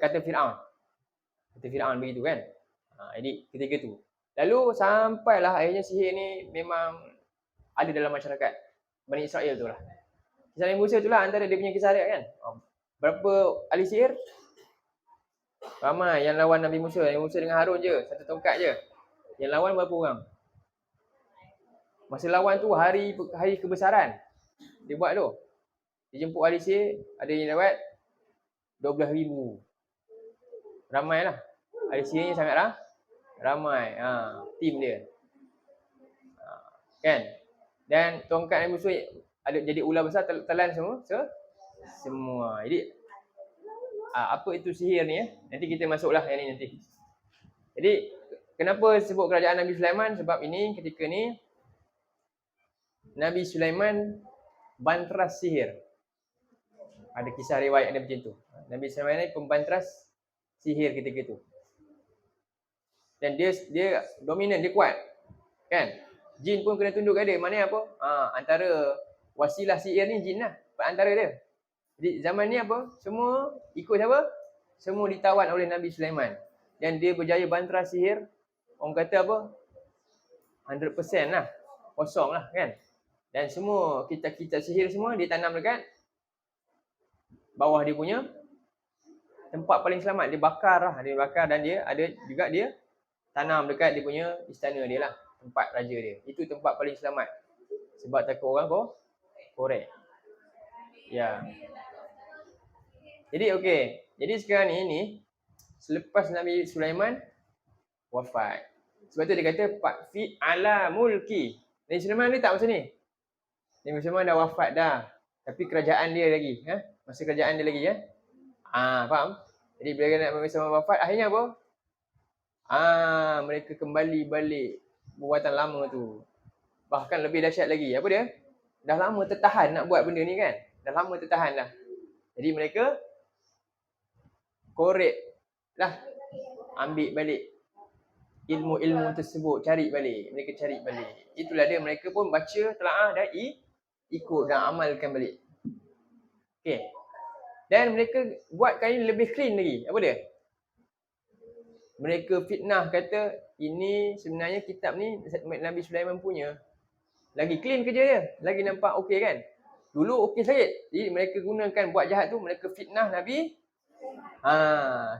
Kata Firaun. Kata Firaun begitu kan? Jadi ketika tu. Lalu sampailah akhirnya sihir ni memang ada dalam masyarakat Bani Israel tu lah. Kisah Nabi Musa tu lah antara dia punya kisah dia kan. Berapa ahli sihir? Ramai yang lawan Nabi Musa. Nabi Musa dengan Harun je, satu tongkat je. Yang lawan berapa orang? Masa lawan tu hari kebesaran. Dia buat tu. Dia jemput ahli sihir, ada yang lewat 12,000. Ramai lah. Ahli sihirnya sangatlah ramai. Tim dia. Kan? Dan tongkat Nabi Musa ada jadi ular besar telan semua. Jadi apa itu sihir ni nanti kita masuklah yang ni nanti. Jadi kenapa sebut kerajaan Nabi Sulaiman? Sebab ini ketika ni Nabi Sulaiman bantras sihir. Ada kisah riwayat ada macam tu. Nabi Sulaiman ni pembantras sihir ketika tu. Dan dia dominan, dia kuat. Kan? Jin pun kena tunduk kat dia. Maknanya apa? Antara wasilah sihir ni jin lah. Antara dia. Jadi zaman ni apa? Semua ikut siapa? Semua ditawan oleh Nabi Sulaiman. Dan dia berjaya bantras sihir. Orang kata apa? 100% lah. Kosong lah kan? Dan semua kitab-kitab sihir semua dia tanam dekat bawah dia punya tempat paling selamat. Dia bakar lah. Dia bakar dan dia ada juga dia tanam dekat dia punya istana dia lah. Tempat raja dia. Itu tempat paling selamat. Sebab takut orang korek. Ya. Jadi okey. Jadi sekarang ni selepas Nabi Sulaiman wafat. Sebab tu dia kata Fakfi ala mulki. Nabi Sulaiman ni tak macam ni. Nabi Sulaiman dah wafat dah. Tapi kerajaan dia lagi. Masa kerajaan dia lagi faham? Jadi bila Nabi Sulaiman wafat, akhirnya apa? Mereka kembali balik buatan lama tu. Bahkan lebih dahsyat lagi. Apa dia? Dah lama tertahan nak buat benda ni kan? Dah lama tertahan dah. Jadi mereka korek lah. Ambil balik ilmu-ilmu tersebut. Cari balik. Mereka cari balik. Itulah dia. Mereka pun baca, telaah dan ikut dan amalkan balik. Okay. Dan mereka buat kain lebih clean lagi. Apa dia? Mereka fitnah kata ini sebenarnya kitab ni Nabi Sulaiman punya. Lagi clean kerja dia. Lagi nampak okey kan? Dulu okey sakit. Jadi mereka gunakan buat jahat tu, mereka fitnah Nabi.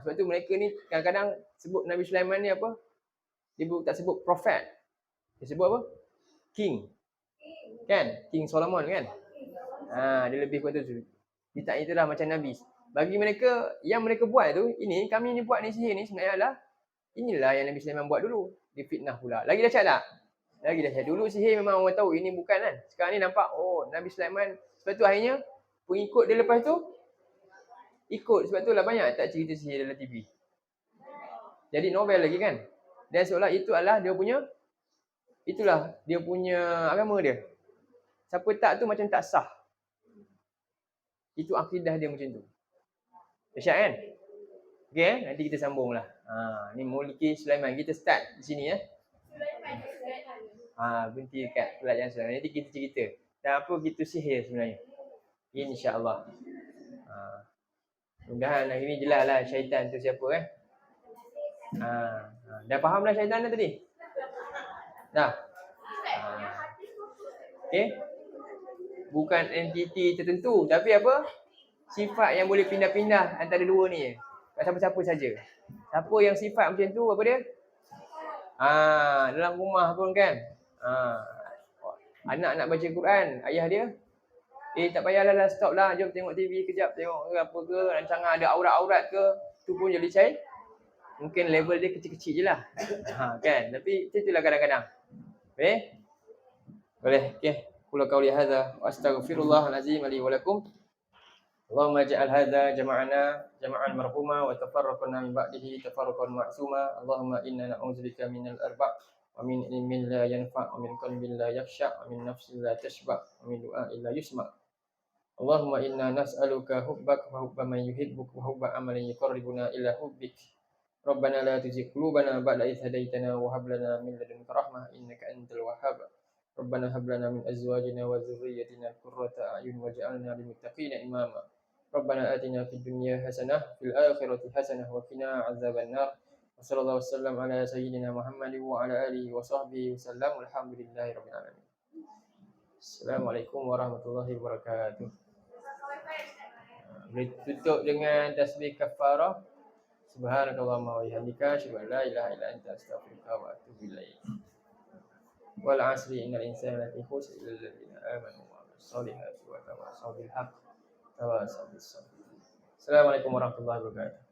Sebab tu mereka ni kadang-kadang sebut Nabi Sulaiman ni apa? Dia tak sebut prophet. Dia sebut apa? King. Kan? King Solomon kan? Dia lebih kuat tu. Dia tak itulah macam Nabi. Bagi mereka, yang mereka buat tu, ini, kami ni buat ni sihir ni sebenarnya adalah inilah yang Nabi Sulaiman buat dulu. Dia fitnah pula. Lagi dahsyat tak? Lagi dahsyat. Dulu sihir memang orang tahu ini bukan kan. Sekarang ni nampak, Nabi Sulaiman. Sebab tu akhirnya, pengikut dia lepas tu, ikut. Sebab tu lah banyak tak cerita sihir dalam TV. Jadi novel lagi kan. Dan seolah itu adalah dia punya, itulah dia punya agama dia. Siapa tak tu macam tak sah. Itu akidah dia macam tu. Dahsyat kan? Okey, nanti kita sambunglah. Ni Mulki Sulaiman. Kita start di sini ya. Berhenti dekat pelat yang Sulaiman. Nanti kita cerita. Dan apa gitu sihir sebenarnya. InsyaAllah. Mudah-mudahan hari ni jelas lah syaitan tu siapa kan. Dah faham dah syaitan dah tadi? Dah? Okey. Bukan entiti tertentu. Tapi apa? Sifat yang boleh pindah-pindah antara dua ni. Kat siapa-siapa saja. Siapa yang sifat macam tu, apa dia? Dalam rumah pun kan. Anak nak baca Quran, ayah dia, tak payahlah lah, stop lah, jom tengok TV kejap, tengok ke apa ke, rancangan ada aurat-aurat ke, tu pun jadi cair. Mungkin level dia kecil-kecil je lah. Kan? Tapi itulah kadang-kadang. Okay? Boleh? Okay. Qul qawli hadza wa astaghfirullahalazim li wa lakum. Allahumma ja'al hadza jama'ana jama'an marhuma wa tafarraqna min ba'dihi tafarraqan ma'suma. Allahumma inna na'udzubika minal arba' wa min ilmin la yanfa' wa min qalbin la yakhsha' wa min nafsin la tashba' wa min du'a'in la yusma'. Allahumma inna nas'aluka hubbaka wa hubba man yuhibbuka wa hubba amalin yuqarribuna ila hubbik. Rabbana la tuzigh qulubana ba'da idh hadaytana wa hab lana min ladunka rahmah innaka antal wahhab. Rabbana hab lana min azwajina wa dhurriyyatina qurrata a'yun waj'alna lil muttaqina imama. Rabbana atina fid dunya hasanah fil akhirati hasanah wa qina azaban nar. Wa sallallahu wasallam ala sayyidina Muhammadin wa ala alihi wa sahbihi wasallam. Alhamdulillahi rabbil alamin. Assalamualaikum warahmatullahi wabarakatuh. Boleh tutup dengan tasbih kafarah. Subhanakallahumma wa bihamdika asyhadu an la ilaha illa anta astaghfiruka wa atubu ilaik. Wal 'asri innal insana lafi khusr illa alladziina aamanu wa 'amilus solihati wa tawasaw bil haqq. Assalamualaikum warahmatullahi wabarakatuh.